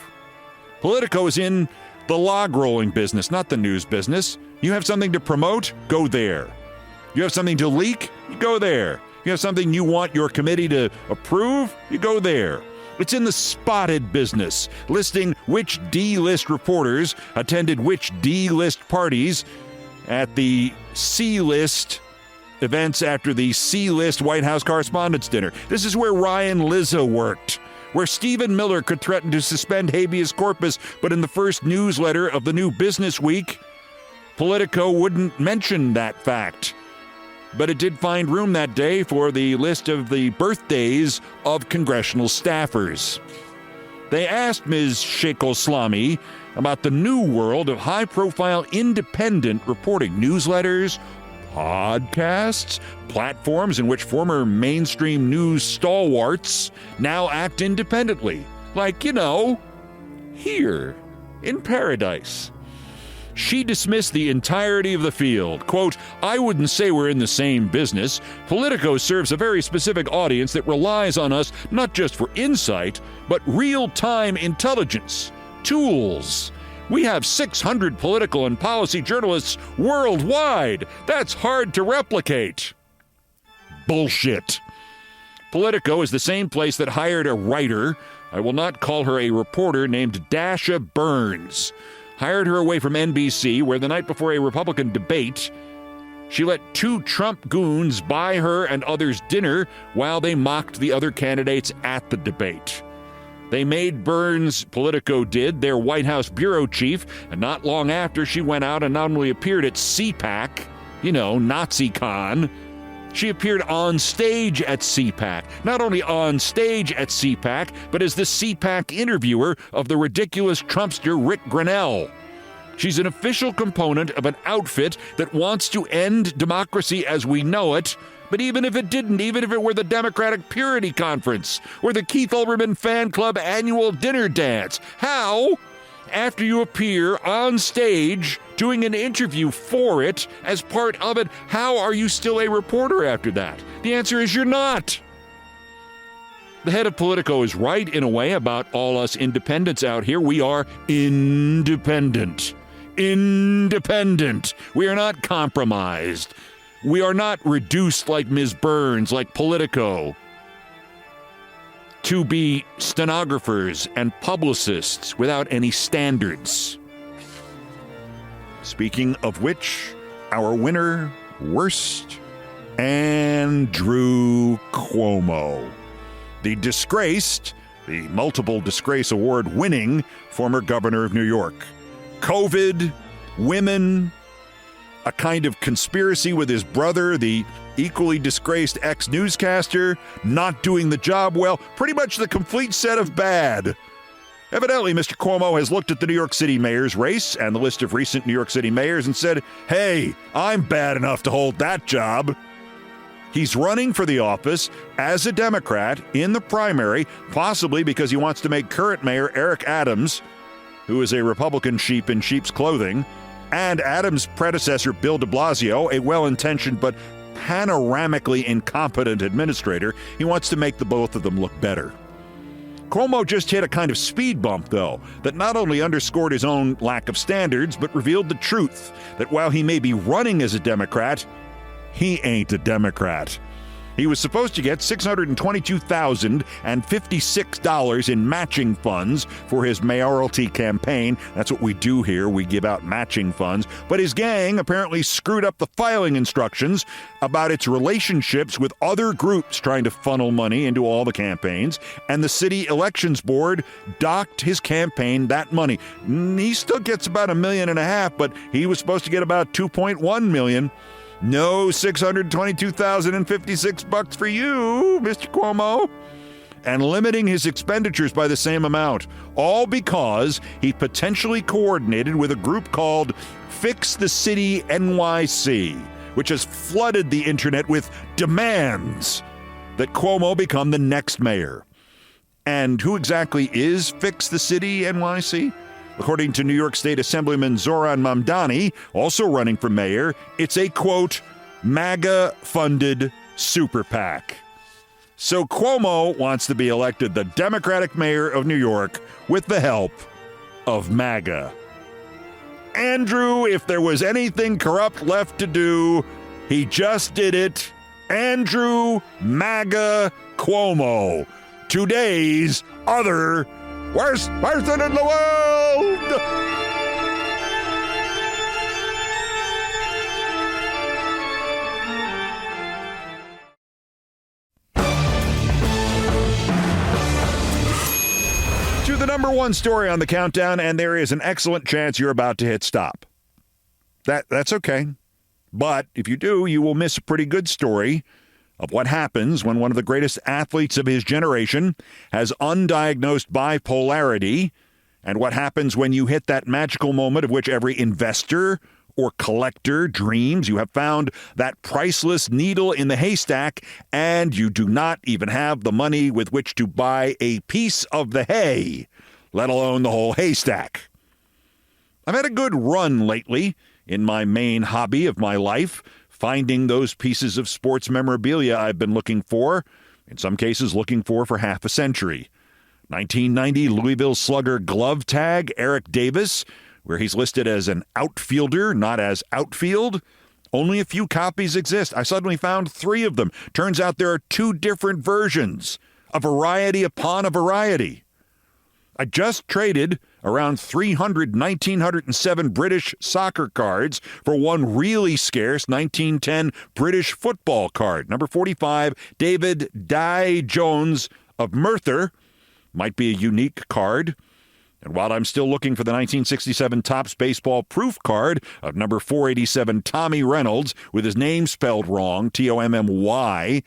Politico is in the log rolling business, not the news business. You have something to promote? Go there. You have something to leak? You go there. You have something you want your committee to approve? You go there. It's in the spotted business, listing which D-list reporters attended which D-list parties at the C-list events after the C-list White House Correspondents' Dinner. This is where Ryan Lizzo worked, where Stephen Miller could threaten to suspend habeas corpus, but in the first newsletter of the new business week, Politico wouldn't mention that fact. but it did find room that day for the list of the birthdays of congressional staffers. They asked Ms. Sheikhoslami about the new world of high-profile independent reporting, newsletters, podcasts, platforms in which former mainstream news stalwarts now act independently, like, here in paradise. She dismissed the entirety of the field. Quote, "I wouldn't say we're in the same business. Politico serves a very specific audience that relies on us not just for insight, but real-time intelligence, tools. We have 600 political and policy journalists worldwide. That's hard to replicate." Bullshit. Politico is the same place that hired a writer, I will not call her a reporter, named Dasha Burns. Hired her away from NBC, where the night before a Republican debate, she let 2 Trump goons buy her and others dinner while they mocked the other candidates at the debate. They made Burns, Politico did, their White House bureau chief, and not long after, she went out and not only appeared at CPAC, NaziCon, she appeared on stage at CPAC. Not only on stage at CPAC, but as the CPAC interviewer of the ridiculous Trumpster Rick Grenell. She's an official component of an outfit that wants to end democracy as we know it, but even if it didn't, even if it were the Democratic Purity Conference or the Keith Olbermann Fan Club annual dinner dance, how, after you appear on stage doing an interview for it, as part of it, how are you still a reporter after that? The answer is you're not. The head of Politico is right in a way about all us independents out here. We are independent. Independent. We are not compromised. We are not reduced like Ms. Burns, like Politico, to be stenographers and publicists without any standards. Speaking of which, our winner, worst, Andrew Cuomo. The multiple disgrace award winning former governor of New York. COVID, women, a kind of conspiracy with his brother, the equally disgraced ex-newscaster, not doing the job well, pretty much the complete set of bad. Evidently, Mr. Cuomo has looked at the New York City mayor's race and the list of recent New York City mayors and said, hey, I'm bad enough to hold that job. He's running for the office as a Democrat in the primary, possibly because he wants to make current mayor Eric Adams, who is a Republican sheep in sheep's clothing, and Adams' predecessor Bill de Blasio, a well-intentioned but panoramically incompetent administrator. He wants to make the both of them look better. Cuomo just hit a kind of speed bump, though, that not only underscored his own lack of standards, but revealed the truth that while he may be running as a Democrat, he ain't a Democrat. He was supposed to get $622,056 in matching funds for his mayoralty campaign. That's what we do here. We give out matching funds. But his gang apparently screwed up the filing instructions about its relationships with other groups trying to funnel money into all the campaigns. And the city elections board docked his campaign that money. He still gets about $1.5 million, but he was supposed to get about $2.1 million. No $622,056 for you, Mr. Cuomo. And limiting his expenditures by the same amount, all because he potentially coordinated with a group called Fix the City NYC, which has flooded the internet with demands that Cuomo become the next mayor. And who exactly is Fix the City NYC? According to New York State Assemblyman Zoran Mamdani, also running for mayor, it's a, quote, MAGA-funded super PAC. So Cuomo wants to be elected the Democratic mayor of New York with the help of MAGA. Andrew, if there was anything corrupt left to do, he just did it. Andrew MAGA Cuomo, today's other worst person in the world! To the number one story on the countdown, and there is an excellent chance you're about to hit stop. That's okay. But if you do, you will miss a pretty good story of what happens when one of the greatest athletes of his generation has undiagnosed bipolarity, and what happens when you hit that magical moment of which every investor or collector dreams. You have found that priceless needle in the haystack, and you do not even have the money with which to buy a piece of the hay, let alone the whole haystack. I've had a good run lately in my main hobby of my life, finding those pieces of sports memorabilia I've been looking for, in some cases looking for half a century. 1990 Louisville Slugger glove tag, Eric Davis, where he's listed as an outfielder, not as outfield. Only a few copies exist. I suddenly found 3 of them. Turns out there are 2 different versions, a variety upon a variety. I just traded around 300 1907 British soccer cards for one really scarce 1910 British football card. Number 45, David Dye Jones of Merthyr. Might be a unique card. And while I'm still looking for the 1967 Topps baseball proof card of number 487 Tommy Reynolds with his name spelled wrong, Tommy,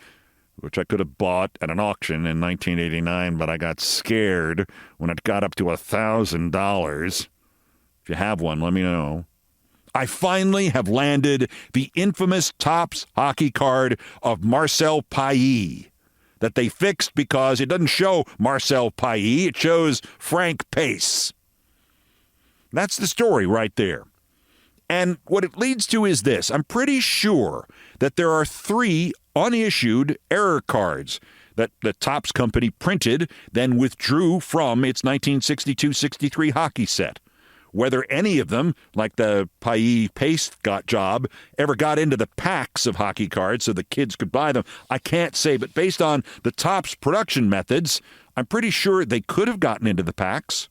which I could have bought at an auction in 1989, but I got scared when it got up to $1,000. If you have one, let me know. I finally have landed the infamous Topps hockey card of Marcel Pailly that they fixed because it doesn't show Marcel Pailly, it shows Frank Pace. That's the story right there. And what it leads to is this. I'm pretty sure that there are 3 unissued error cards that the Topps company printed, then withdrew from its 1962-63 hockey set. Whether any of them, like the Pailly Pace job, ever got into the packs of hockey cards so the kids could buy them, I can't say. But based on the Topps production methods, I'm pretty sure they could have gotten into the packs.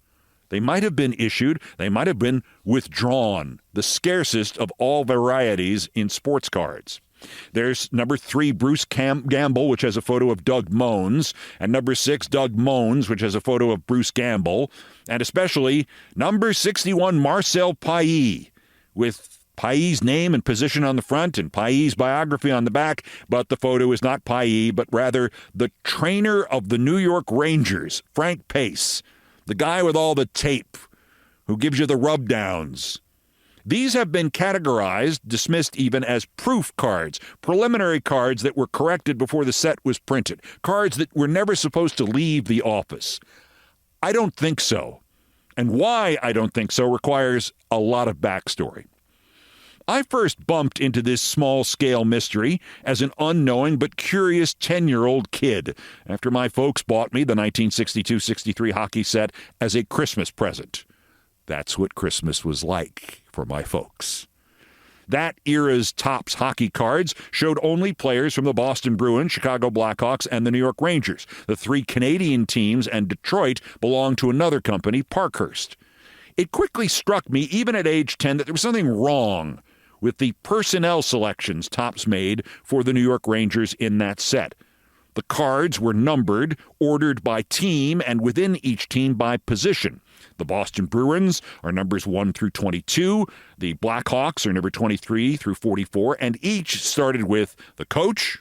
They might have been issued. They might have been withdrawn, the scarcest of all varieties in sports cards. There's number 3, Bruce Gamble, which has a photo of Doug Moans, and number 6, Doug Moans, which has a photo of Bruce Gamble, and especially number 61, Marcel Pailly, with Pailly's name and position on the front and Pailly's biography on the back, but the photo is not Pailly, but rather the trainer of the New York Rangers, Frank Pace, the guy with all the tape who gives you the rub-downs. These have been categorized, dismissed even as proof cards, preliminary cards that were corrected before the set was printed, cards that were never supposed to leave the office. I don't think so. And why I don't think so requires a lot of backstory. I first bumped into this small-scale mystery as an unknowing but curious 10-year-old kid after my folks bought me the 1962-63 hockey set as a Christmas present. That's what Christmas was like for my folks. That era's Topps hockey cards showed only players from the Boston Bruins, Chicago Blackhawks, and the New York Rangers. The 3 Canadian teams and Detroit belonged to another company, Parkhurst. It quickly struck me, even at age 10, that there was something wrong with the personnel selections Topps made for the New York Rangers in that set. The cards were numbered, ordered by team, and within each team by position. The Boston Bruins are numbers 1 through 22. The Blackhawks are number 23 through 44, and each started with the coach,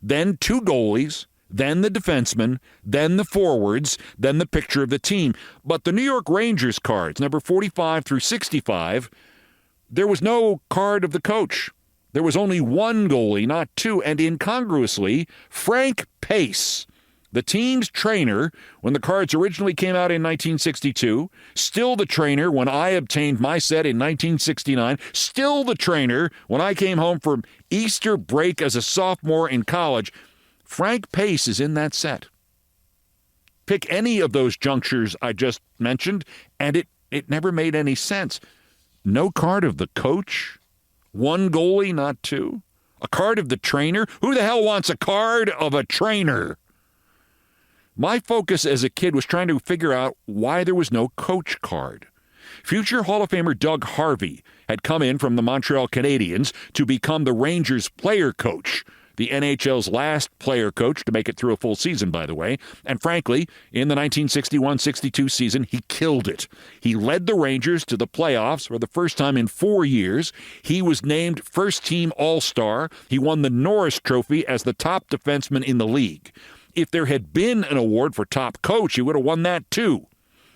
then 2 goalies, then the defenseman, then the forwards, then the picture of the team. But the New York Rangers cards, number 45 through 65, there was no card of the coach. There was only 1 goalie, not 2, and incongruously, Frank Pace, the team's trainer when the cards originally came out in 1962, still the trainer when I obtained my set in 1969, still the trainer when I came home from Easter break as a sophomore in college. Frank Pace is in that set. Pick any of those junctures I just mentioned, and it never made any sense. No card of the coach, 1 goalie, not 2. A card of the trainer? Who the hell wants a card of a trainer? My focus as a kid was trying to figure out why there was no coach card. Future Hall of Famer Doug Harvey had come in from the Montreal Canadiens to become the Rangers player coach the NHL's last player coach to make it through a full season, by the way. And frankly, in the 1961-62 season, he killed it. He led the Rangers to the playoffs for the first time in 4 years. He was named first-team All-Star. He won the Norris Trophy as the top defenseman in the league. If there had been an award for top coach, he would have won that too.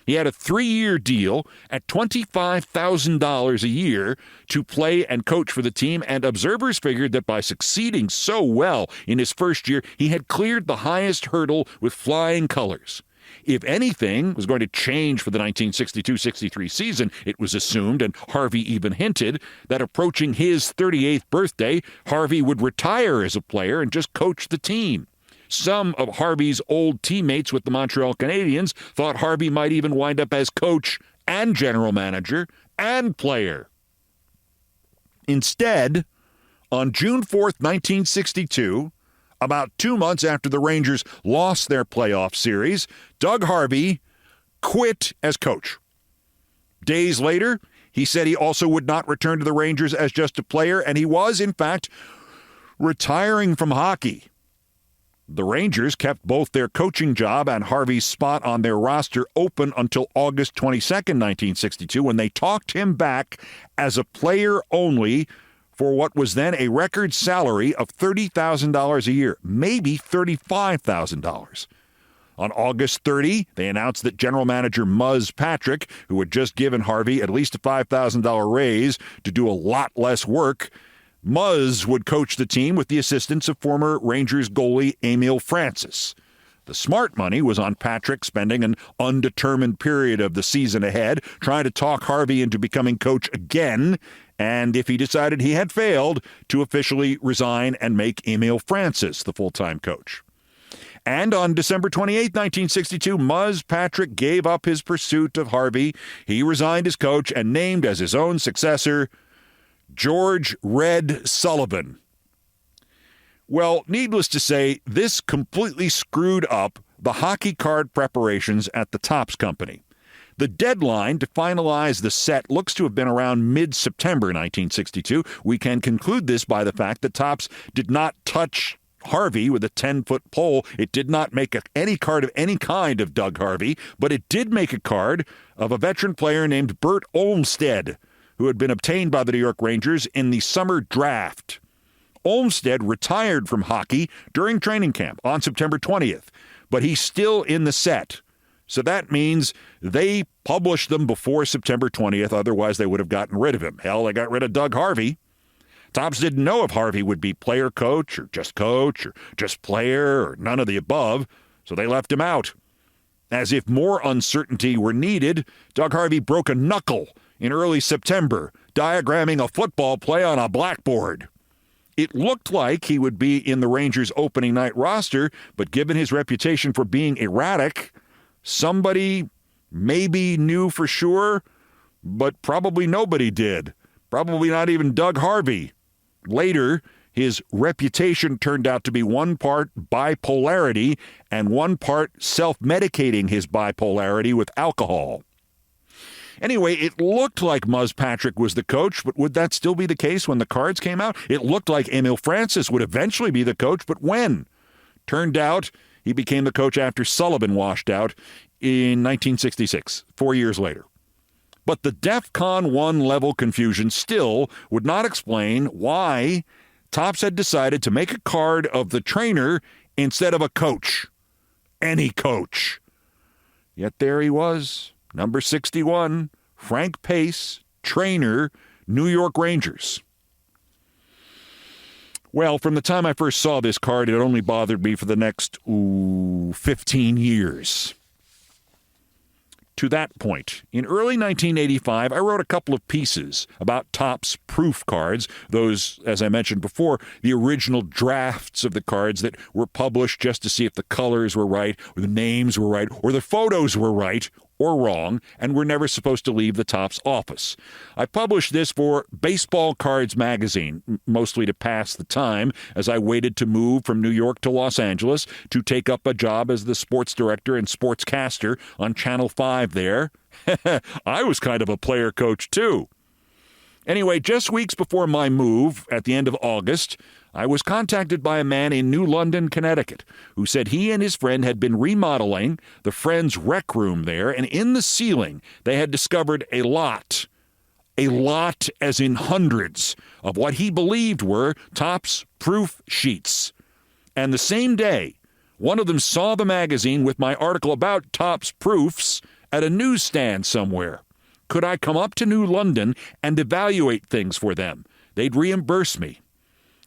He had a 3-year deal at $25,000 a year to play and coach for the team, and observers figured that by succeeding so well in his first year, he had cleared the highest hurdle with flying colors. If anything was going to change for the 1962-63 season, it was assumed, and Harvey even hinted, that approaching his 38th birthday, Harvey would retire as a player and just coach the team. Some of Harvey's old teammates with the Montreal Canadiens thought Harvey might even wind up as coach and general manager and player. Instead, on June 4th, 1962, about 2 months after the Rangers lost their playoff series, Doug Harvey quit as coach. Days later, he said he also would not return to the Rangers as just a player, and he was, in fact, retiring from hockey. The Rangers kept both their coaching job and Harvey's spot on their roster open until August 22nd, 1962, when they talked him back as a player only for what was then a record salary of $30,000 a year, maybe $35,000. On August 30, they announced that general manager Muzz Patrick, who had just given Harvey at least a $5,000 raise to do a lot less work, Muzz would coach the team with the assistance of former Rangers goalie Emil Francis. The smart money was on Patrick spending an undetermined period of the season ahead, trying to talk Harvey into becoming coach again, and if he decided he had failed, to officially resign and make Emil Francis the full-time coach. And on December 28, 1962, Muzz Patrick gave up his pursuit of Harvey. He resigned as coach and named as his own successor George Red Sullivan. Well, needless to say, this completely screwed up the hockey card preparations at the Topps Company. The deadline to finalize the set looks to have been around mid-September 1962. We can conclude this by the fact that Topps did not touch Harvey with a 10-foot pole. It did not make any card of any kind of Doug Harvey, but it did make a card of a veteran player named Bert Olmsted, who had been obtained by the New York Rangers in the summer draft. Olmsted retired from hockey during training camp on September 20th, but he's still in the set. So that means they published them before September 20th, otherwise they would have gotten rid of him. Hell, they got rid of Doug Harvey. Topps didn't know if Harvey would be player-coach or just player or none of the above, so they left him out. As if more uncertainty were needed, Doug Harvey broke a knuckle in early September, diagramming a football play on a blackboard. It looked like he would be in the Rangers' opening night roster, but given his reputation for being erratic, somebody maybe knew for sure, but probably nobody did. Probably not even Doug Harvey. Later, his reputation turned out to be one part bipolarity and one part self-medicating his bipolarity with alcohol. Anyway, it looked like Muzz Patrick was the coach, but would that still be the case when the cards came out? It looked like Emil Francis would eventually be the coach, but when? Turned out he became the coach after Sullivan washed out in 1966, 4 years later. But the DEFCON 1 level confusion still would not explain why Topps had decided to make a card of the trainer instead of a coach. Any coach. Yet there he was. Number 61, Frank Pace, trainer, New York Rangers. Well, from the time I first saw this card, it only bothered me for the next 15 years. To that point, in early 1985, I wrote a couple of pieces about Topps proof cards, those, as I mentioned before, the original drafts of the cards that were published just to see if the colors were right, or the names were right, or the photos were right, or wrong, and were never supposed to leave the Topps office. I published this for Baseball Cards magazine, mostly to pass the time as I waited to move from New York to Los Angeles to take up a job as the sports director and sportscaster on Channel 5 there. I was kind of a player coach, too. Anyway, just weeks before my move at the end of August, I was contacted by a man in New London, Connecticut, who said he and his friend had been remodeling the Friends rec room there, and in the ceiling they had discovered a lot as in hundreds, of what he believed were Topps proof sheets. And the same day, one of them saw the magazine with my article about Topps proofs at a newsstand somewhere. Could I come up to New London and evaluate things for them? They'd reimburse me,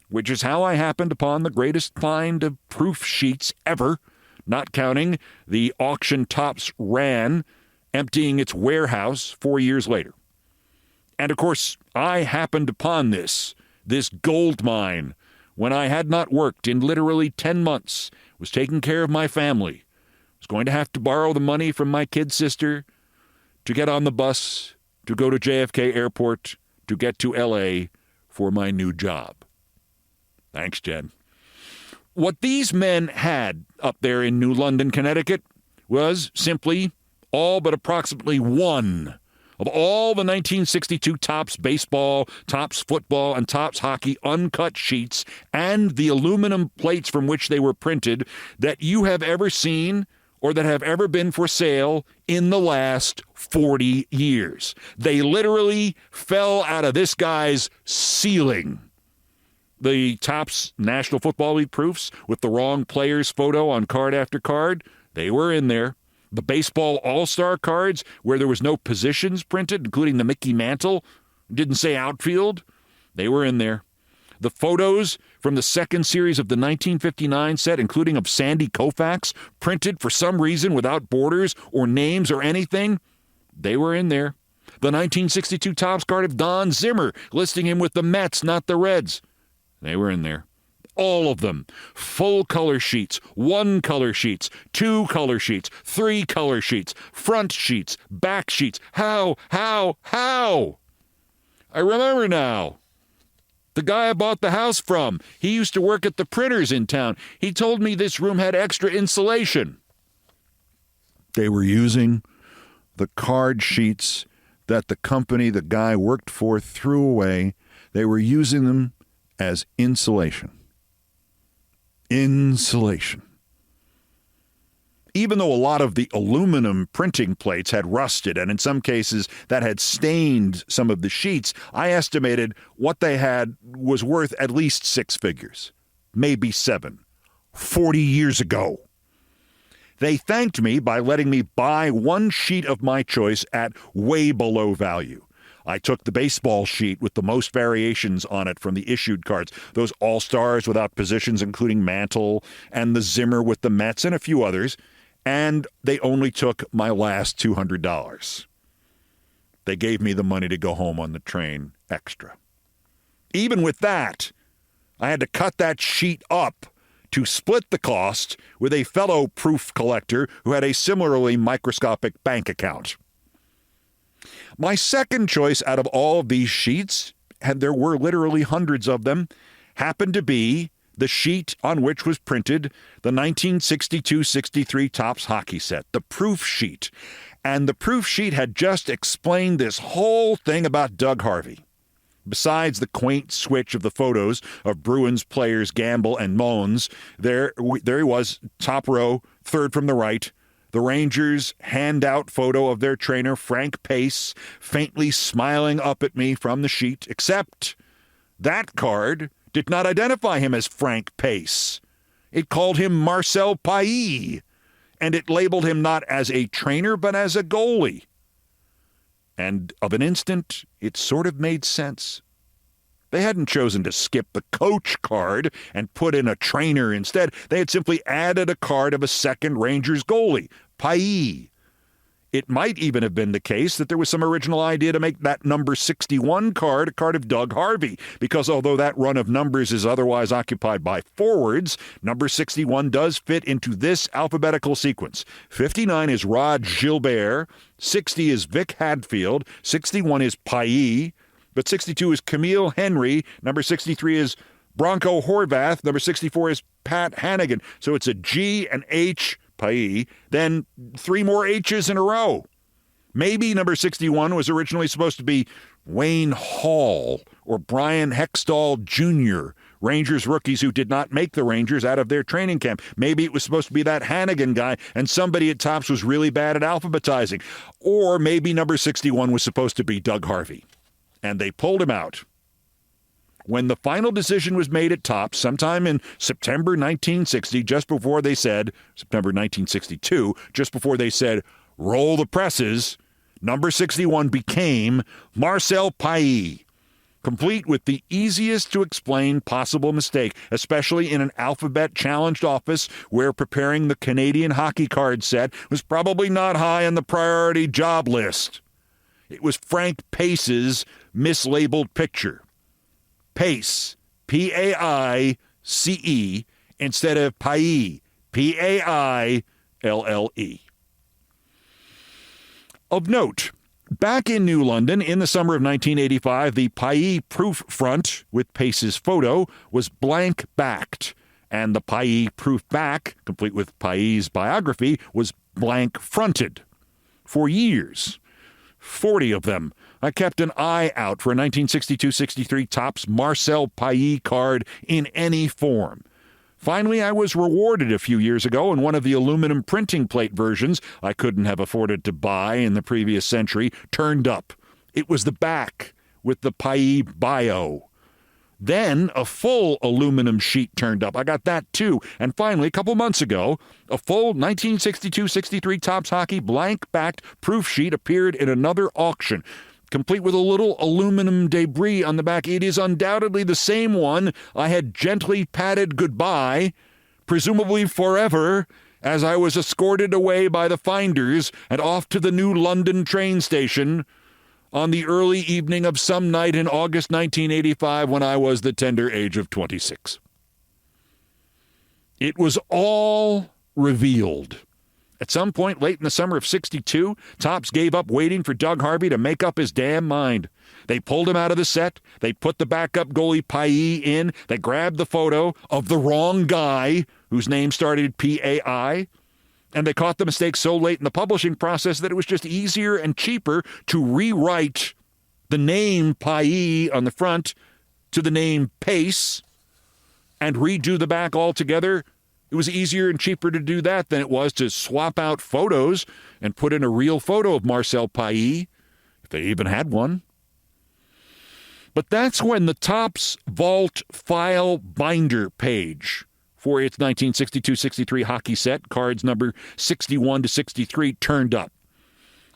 which is how I happened upon the greatest find of proof sheets ever, not counting the auction Topps ran, emptying its warehouse 4 years later. And of course, I happened upon this gold mine, when I had not worked in literally 10 months, was taking care of my family, was going to have to borrow the money from my kid sister to get on the bus, to go to JFK Airport, to get to L.A. for my new job. Thanks, Jen. What these men had up there in New London, Connecticut, was simply all but approximately one of all the 1962 Topps baseball, Topps football, and Topps hockey uncut sheets and the aluminum plates from which they were printed that you have ever seen or that have ever been for sale in the last 40 years. They literally fell out of this guy's ceiling. The Topps National Football League proofs with the wrong player's photo on card after card, they were in there. The baseball all-star cards where there was no positions printed, including the Mickey Mantle, didn't say outfield, they were in there. The photos from the second series of the 1959 set, including of Sandy Koufax, printed for some reason without borders or names or anything, they were in there. The 1962 Topps card of Don Zimmer, listing him with the Mets, not the Reds, they were in there. All of them. Full color sheets, one color sheets, two color sheets, three color sheets, front sheets, back sheets. How? I remember now. The guy I bought the house from, he used to work at the printers in town. He told me this room had extra insulation. They were using the card sheets that the company the guy worked for threw away. They were using them as insulation. Insulation. Even though a lot of the aluminum printing plates had rusted, and in some cases that had stained some of the sheets, I estimated what they had was worth at least six figures, maybe seven, 40 years ago. They thanked me by letting me buy one sheet of my choice at way below value. I took the baseball sheet with the most variations on it from the issued cards, those all-stars without positions, including Mantle, and the Zimmer with the Mets and a few others, and they only took my last $200. They gave me the money to go home on the train extra. Even with that, I had to cut that sheet up to split the cost with a fellow proof collector who had a similarly microscopic bank account. My second choice out of all of these sheets, and there were literally hundreds of them, happened to be the sheet on which was printed the 1962-63 Topps hockey set, the proof sheet. And the proof sheet had just explained this whole thing about Doug Harvey. Besides the quaint switch of the photos of Bruins players Gamble and Moans, there he was, top row, third from the right, the Rangers' handout photo of their trainer, Frank Pace, faintly smiling up at me from the sheet, except that card did not identify him as Frank Pace. It called him Marcel Pailly, and it labeled him not as a trainer, but as a goalie. And of an instant, it sort of made sense. They hadn't chosen to skip the coach card and put in a trainer instead. They had simply added a card of a second Rangers goalie, Pailly. It might even have been the case that there was some original idea to make that number 61 card a card of Doug Harvey, because although that run of numbers is otherwise occupied by forwards, number 61 does fit into this alphabetical sequence. 59 is Rod Gilbert, 60 is Vic Hadfield, 61 is Pailly, but 62 is Camille Henry, number 63 is Bronco Horvath, number 64 is Pat Hannigan. So it's a G and H, Pailly, then three more H's in a row. Maybe number 61 was originally supposed to be Wayne Hall or Brian Hextall Jr., Rangers rookies who did not make the Rangers out of their training camp. Maybe it was supposed to be that Hannigan guy, and somebody at Topps was really bad at alphabetizing. Or maybe number 61 was supposed to be Doug Harvey, and they pulled him out. When the final decision was made at Topps sometime in September 1960, just before they said, September 1962, just before they said, roll the presses, number 61 became Marcel Pailly, complete with the easiest to explain possible mistake, especially in an alphabet-challenged office where preparing the Canadian hockey card set was probably not high on the priority job list. It was Frank Pace's mislabeled picture. Pace, P-A-I-C-E, instead of Pailly, P-A-I-L-L-E. Of note, back in New London in the summer of 1985, the Pailly proof front with Pace's photo was blank-backed, and the Pailly proof back, complete with Pailly's biography, was blank-fronted. For years, 40 of them, I kept an eye out for a 1962-63 Topps Marcel Pailly card in any form. Finally, I was rewarded a few years ago when one of the aluminum printing plate versions I couldn't have afforded to buy in the previous century turned up. It was the back with the Pailly bio. Then a full aluminum sheet turned up. I got that too. And finally, a couple months ago, a full 1962-63 Topps Hockey blank-backed proof sheet appeared in another auction, complete with a little aluminum debris on the back. It is undoubtedly the same one I had gently patted goodbye, presumably forever, as I was escorted away by the finders and off to the New London train station on the early evening of some night in August 1985 when I was the tender age of 26. It was all revealed. At some point late in the summer of 62, Topps gave up waiting for Doug Harvey to make up his damn mind. They pulled him out of the set. They put the backup goalie Pailly in. They grabbed the photo of the wrong guy, whose name started P-A-I, and they caught the mistake so late in the publishing process that it was just easier and cheaper to rewrite the name Pailly on the front to the name Pace and redo the back altogether. It was easier and cheaper to do that than it was to swap out photos and put in a real photo of Marcel Pailly, if they even had one. But that's when the Topps Vault File Binder page for its 1962-63 hockey set, cards number 61 to 63, turned up.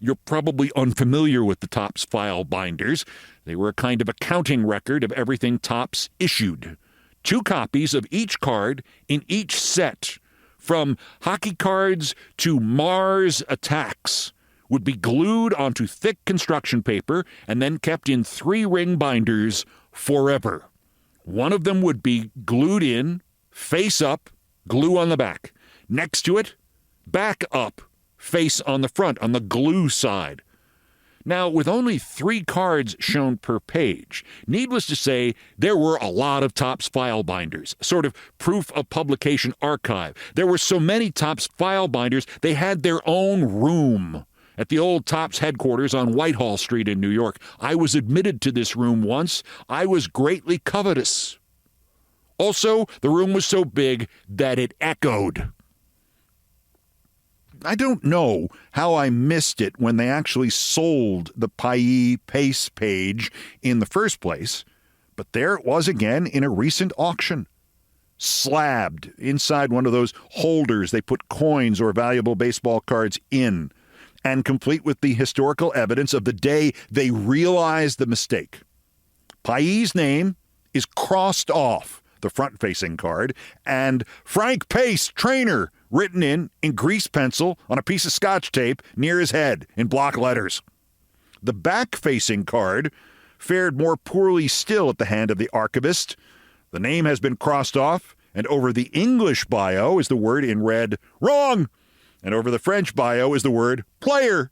You're probably unfamiliar with the Topps file binders. They were a kind of accounting record of everything Topps issued. 2 copies of each card in each set, from hockey cards to Mars Attacks, would be glued onto thick construction paper and then kept in 3-ring binders forever. One of them would be glued in, face up, glue on the back. Next to it, back up, face on the front, on the glue side. Now, with only 3 cards shown per page, needless to say, there were a lot of Topps file binders, sort of proof of publication archive. There were so many Topps file binders, they had their own room at the old Topps headquarters on Whitehall Street in New York. I was admitted to this room once. I was greatly covetous. Also, the room was so big that it echoed. I don't know how I missed it when they actually sold the Pailly Pace page in the first place, but there it was again in a recent auction. Slabbed inside one of those holders they put coins or valuable baseball cards in, and complete with the historical evidence of the day they realized the mistake. Pailly's name is crossed off the front-facing card, and Frank Pace, trainer, written in grease pencil on a piece of Scotch tape near his head in block letters. The back-facing card fared more poorly still at the hand of the archivist. The name has been crossed off, and over the English bio is the word in red, wrong, and over the French bio is the word player.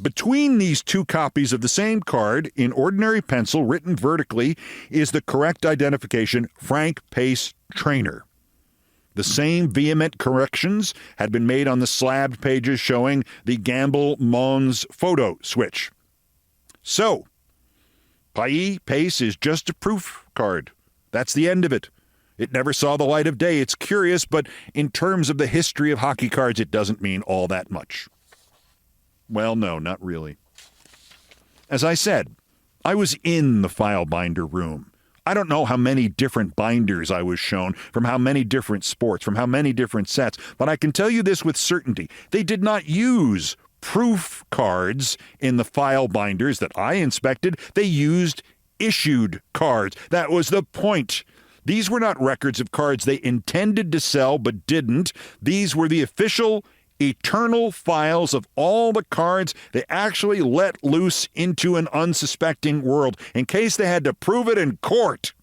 Between these 2 copies of the same card, in ordinary pencil written vertically, is the correct identification, Frank Pace, trainer. The same vehement corrections had been made on the slabbed pages showing the Gamble Mons photo switch. So, pace is just a proof card. That's the end of it. It never saw the light of day. It's curious, but in terms of the history of hockey cards, it doesn't mean all that much. Well, no, not really. As I said, I was in the file binder room. I don't know how many different binders I was shown from how many different sports, from how many different sets, but I can tell you this with certainty. They did not use proof cards in the file binders that I inspected. They used issued cards. That was the point. These were not records of cards they intended to sell but didn't. These were the official eternal files of all the cards they actually let loose into an unsuspecting world in case they had to prove it in court.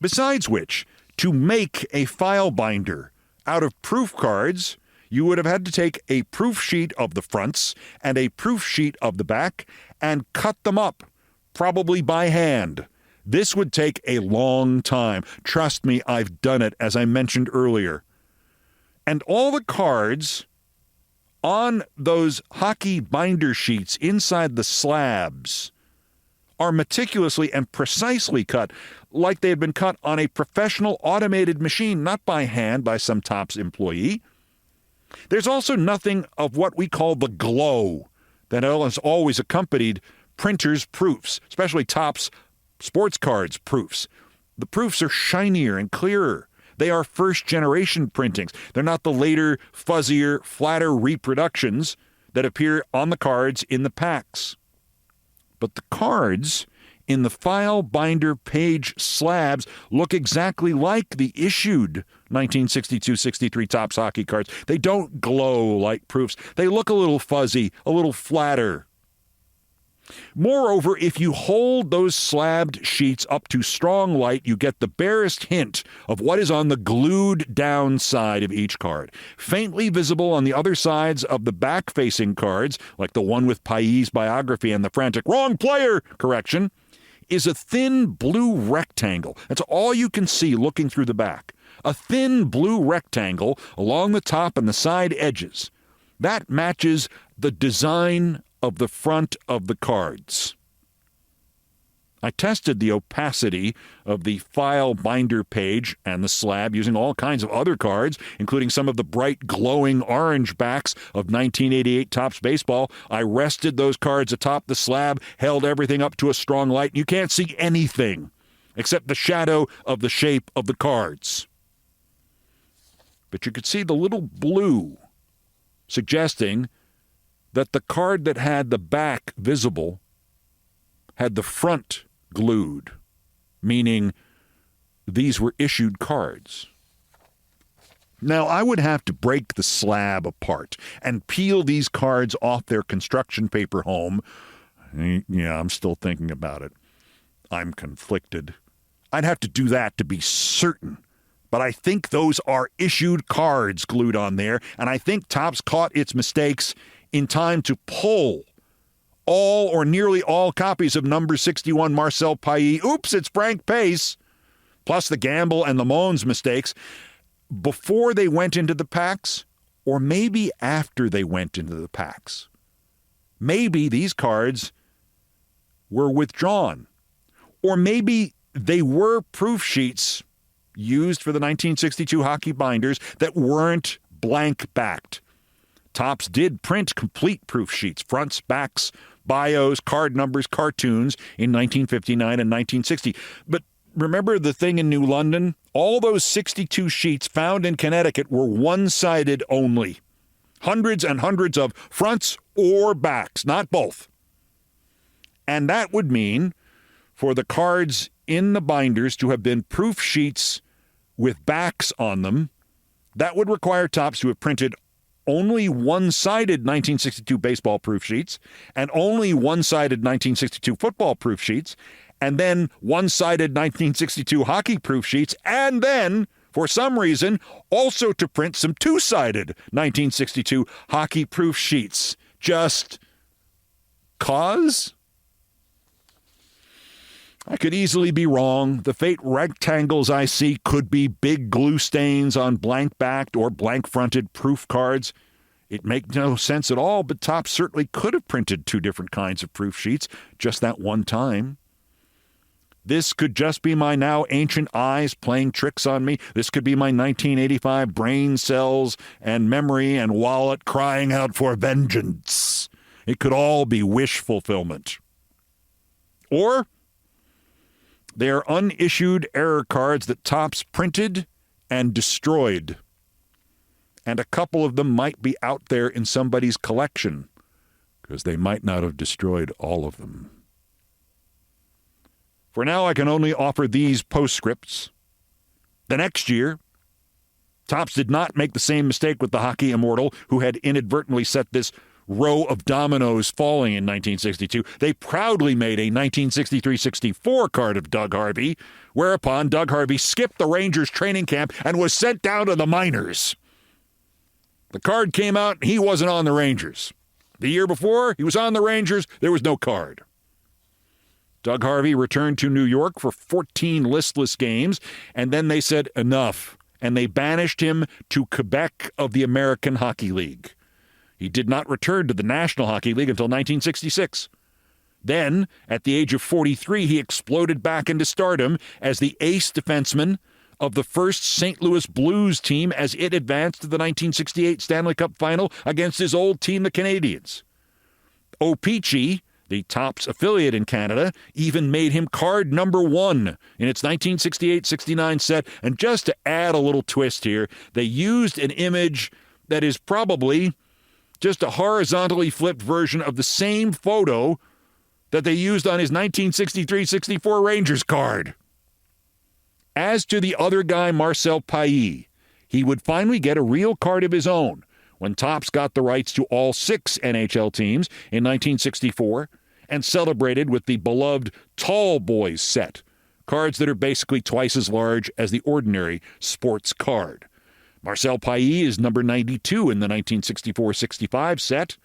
Besides which, to make a file binder out of proof cards, you would have had to take a proof sheet of the fronts and a proof sheet of the back and cut them up, probably by hand. This would take a long time. Trust me, I've done it, as I mentioned earlier. And all the cards on those hockey binder sheets inside the slabs are meticulously and precisely cut, like they had been cut on a professional automated machine, not by hand by some Topps employee. There's also nothing of what we call the glow that has always accompanied printers' proofs, especially Topps sports cards proofs. The proofs are shinier and clearer. They are first-generation printings. They're not the later, fuzzier, flatter reproductions that appear on the cards in the packs. But the cards in the file binder page slabs look exactly like the issued 1962-63 Topps hockey cards. They don't glow like proofs. They look a little fuzzy, a little flatter. Moreover, if you hold those slabbed sheets up to strong light, you get the barest hint of what is on the glued down side of each card. Faintly visible on the other sides of the back-facing cards, like the one with Paillet's biography and the frantic "wrong player" correction, is a thin blue rectangle. That's all you can see looking through the back. A thin blue rectangle along the top and the side edges. That matches the design of the front of the cards. I tested the opacity of the file binder page and the slab using all kinds of other cards, including some of the bright glowing orange backs of 1988 Topps baseball. I rested those cards atop the slab, held everything up to a strong light, and you can't see anything except the shadow of the shape of the cards. But you could see the little blue, suggesting that the card that had the back visible had the front glued, meaning these were issued cards. Now, I would have to break the slab apart and peel these cards off their construction paper home. Yeah, I'm still thinking about it. I'm conflicted. I'd have to do that to be certain. But I think those are issued cards glued on there, and I think Topps caught its mistakes in time to pull all or nearly all copies of number 61 Marcel Paillet, oops, it's Frank Pace, plus the Gamble and the Mons mistakes, before they went into the packs, or maybe after they went into the packs. Maybe these cards were withdrawn, or maybe they were proof sheets used for the 1962 hockey binders that weren't blank-backed. Topps did print complete proof sheets, fronts, backs, bios, card numbers, cartoons in 1959 and 1960. But remember the thing in New London? All those 62 sheets found in Connecticut were one-sided only. Hundreds and hundreds of fronts or backs, not both. And that would mean for the cards in the binders to have been proof sheets with backs on them, that would require Topps to have printed only one-sided 1962 baseball proof sheets and only one-sided 1962 football proof sheets and then one-sided 1962 hockey proof sheets and then, for some reason, also to print some two-sided 1962 hockey proof sheets. Just cause? I could easily be wrong. The faint rectangles I see could be big glue stains on blank-backed or blank-fronted proof cards. It makes no sense at all, but Topps certainly could have printed 2 different kinds of proof sheets just that one time. This could just be my now ancient eyes playing tricks on me. This could be my 1985 brain cells and memory and wallet crying out for vengeance. It could all be wish fulfillment. Or they are unissued error cards that Topps printed and destroyed. And a couple of them might be out there in somebody's collection because they might not have destroyed all of them. For now, I can only offer these postscripts. The next year, Topps did not make the same mistake with the hockey immortal who had inadvertently set this row of dominoes falling in 1962. They proudly made a 1963-64 card of Doug Harvey, whereupon Doug Harvey skipped the Rangers training camp and was sent down to the minors. The card came out, and he wasn't on the Rangers. The year before, he was on the Rangers. There was no card. Doug Harvey returned to New York for 14 listless games, and then they said enough, and they banished him to Quebec of the American Hockey League. He did not return to the National Hockey League until 1966. Then, at the age of 43, he exploded back into stardom as the ace defenseman of the first St. Louis Blues team as it advanced to the 1968 Stanley Cup Final against his old team, the Canadiens. O-Pee-Chee, the Topps affiliate in Canada, even made him card number 1 in its 1968-69 set. And just to add a little twist here, they used an image that is probably just a horizontally flipped version of the same photo that they used on his 1963-64 Rangers card. As to the other guy, Marcel Pailly, he would finally get a real card of his own when Topps got the rights to all 6 NHL teams in 1964 and celebrated with the beloved Tall Boys set, cards that are basically twice as large as the ordinary sports card. Marcel Pailly is number 92 in the 1964-65 set.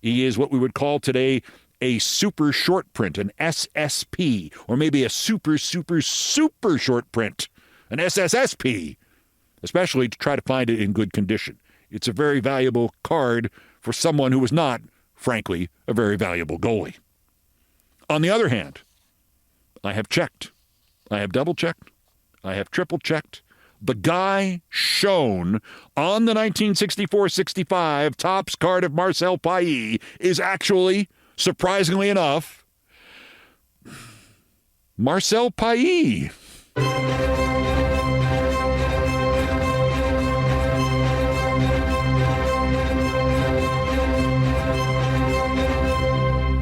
He is what we would call today a super short print, an SSP, or maybe a super short print, an SSSP, especially to try to find it in good condition. It's a very valuable card for someone who was not, frankly, a very valuable goalie. On the other hand, I have checked, I have double-checked, I have triple-checked. The guy shown on the 1964-65 Topps card of Marcel Pailly is actually, surprisingly enough, Marcel Pailly.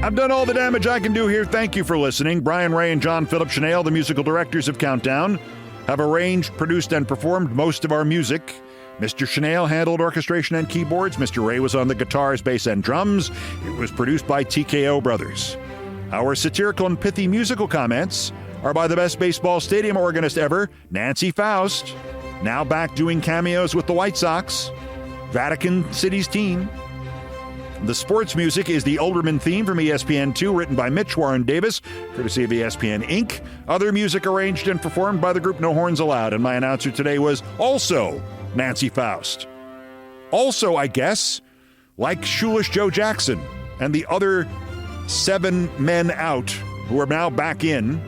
I've done all the damage I can do here. Thank you for listening. Brian Ray and John Philip Chanel, the musical directors of Countdown, have arranged, produced, and performed most of our music. Mr. Chanel handled orchestration and keyboards. Mr. Ray was on the guitars, bass, and drums. It was produced by TKO Brothers. Our satirical and pithy musical comments are by the best baseball stadium organist ever, Nancy Faust, now back doing cameos with the White Sox, Vatican City's team. The sports music is the Olbermann theme from ESPN2, written by Mitch Warren Davis, courtesy of ESPN Inc. Other music arranged and performed by the group No Horns Allowed, and my announcer today was also Nancy Faust. Also, I guess, like Shoeless Joe Jackson and the other 7 men out who are now back in,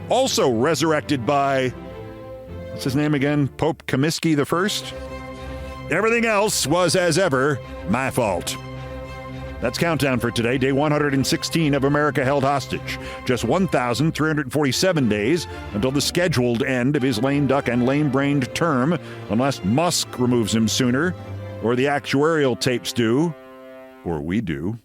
also resurrected by, what's his name again, Pope Comiskey I. Everything else was, as ever, my fault. That's Countdown for today, day 116 of America Held Hostage. Just 1,347 days until the scheduled end of his lame duck and lame-brained term, unless Musk removes him sooner, or the actuarial tapes do, or we do.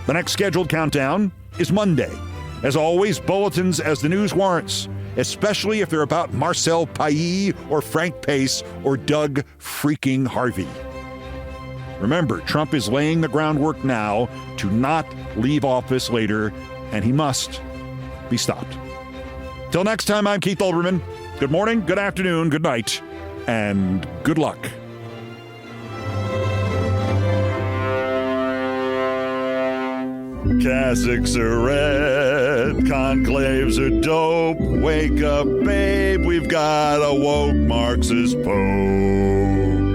The next scheduled countdown is Monday. As always, bulletins as the news warrants, especially if they're about Marcel Pailly or Frank Pace or Doug freaking Harvey. Remember, Trump is laying the groundwork now to not leave office later, and he must be stopped. Till next time, I'm Keith Olbermann. Good morning, good afternoon, good night, and good luck. Cassocks are red, conclaves are dope. Wake up, babe, we've got a woke Marxist pope.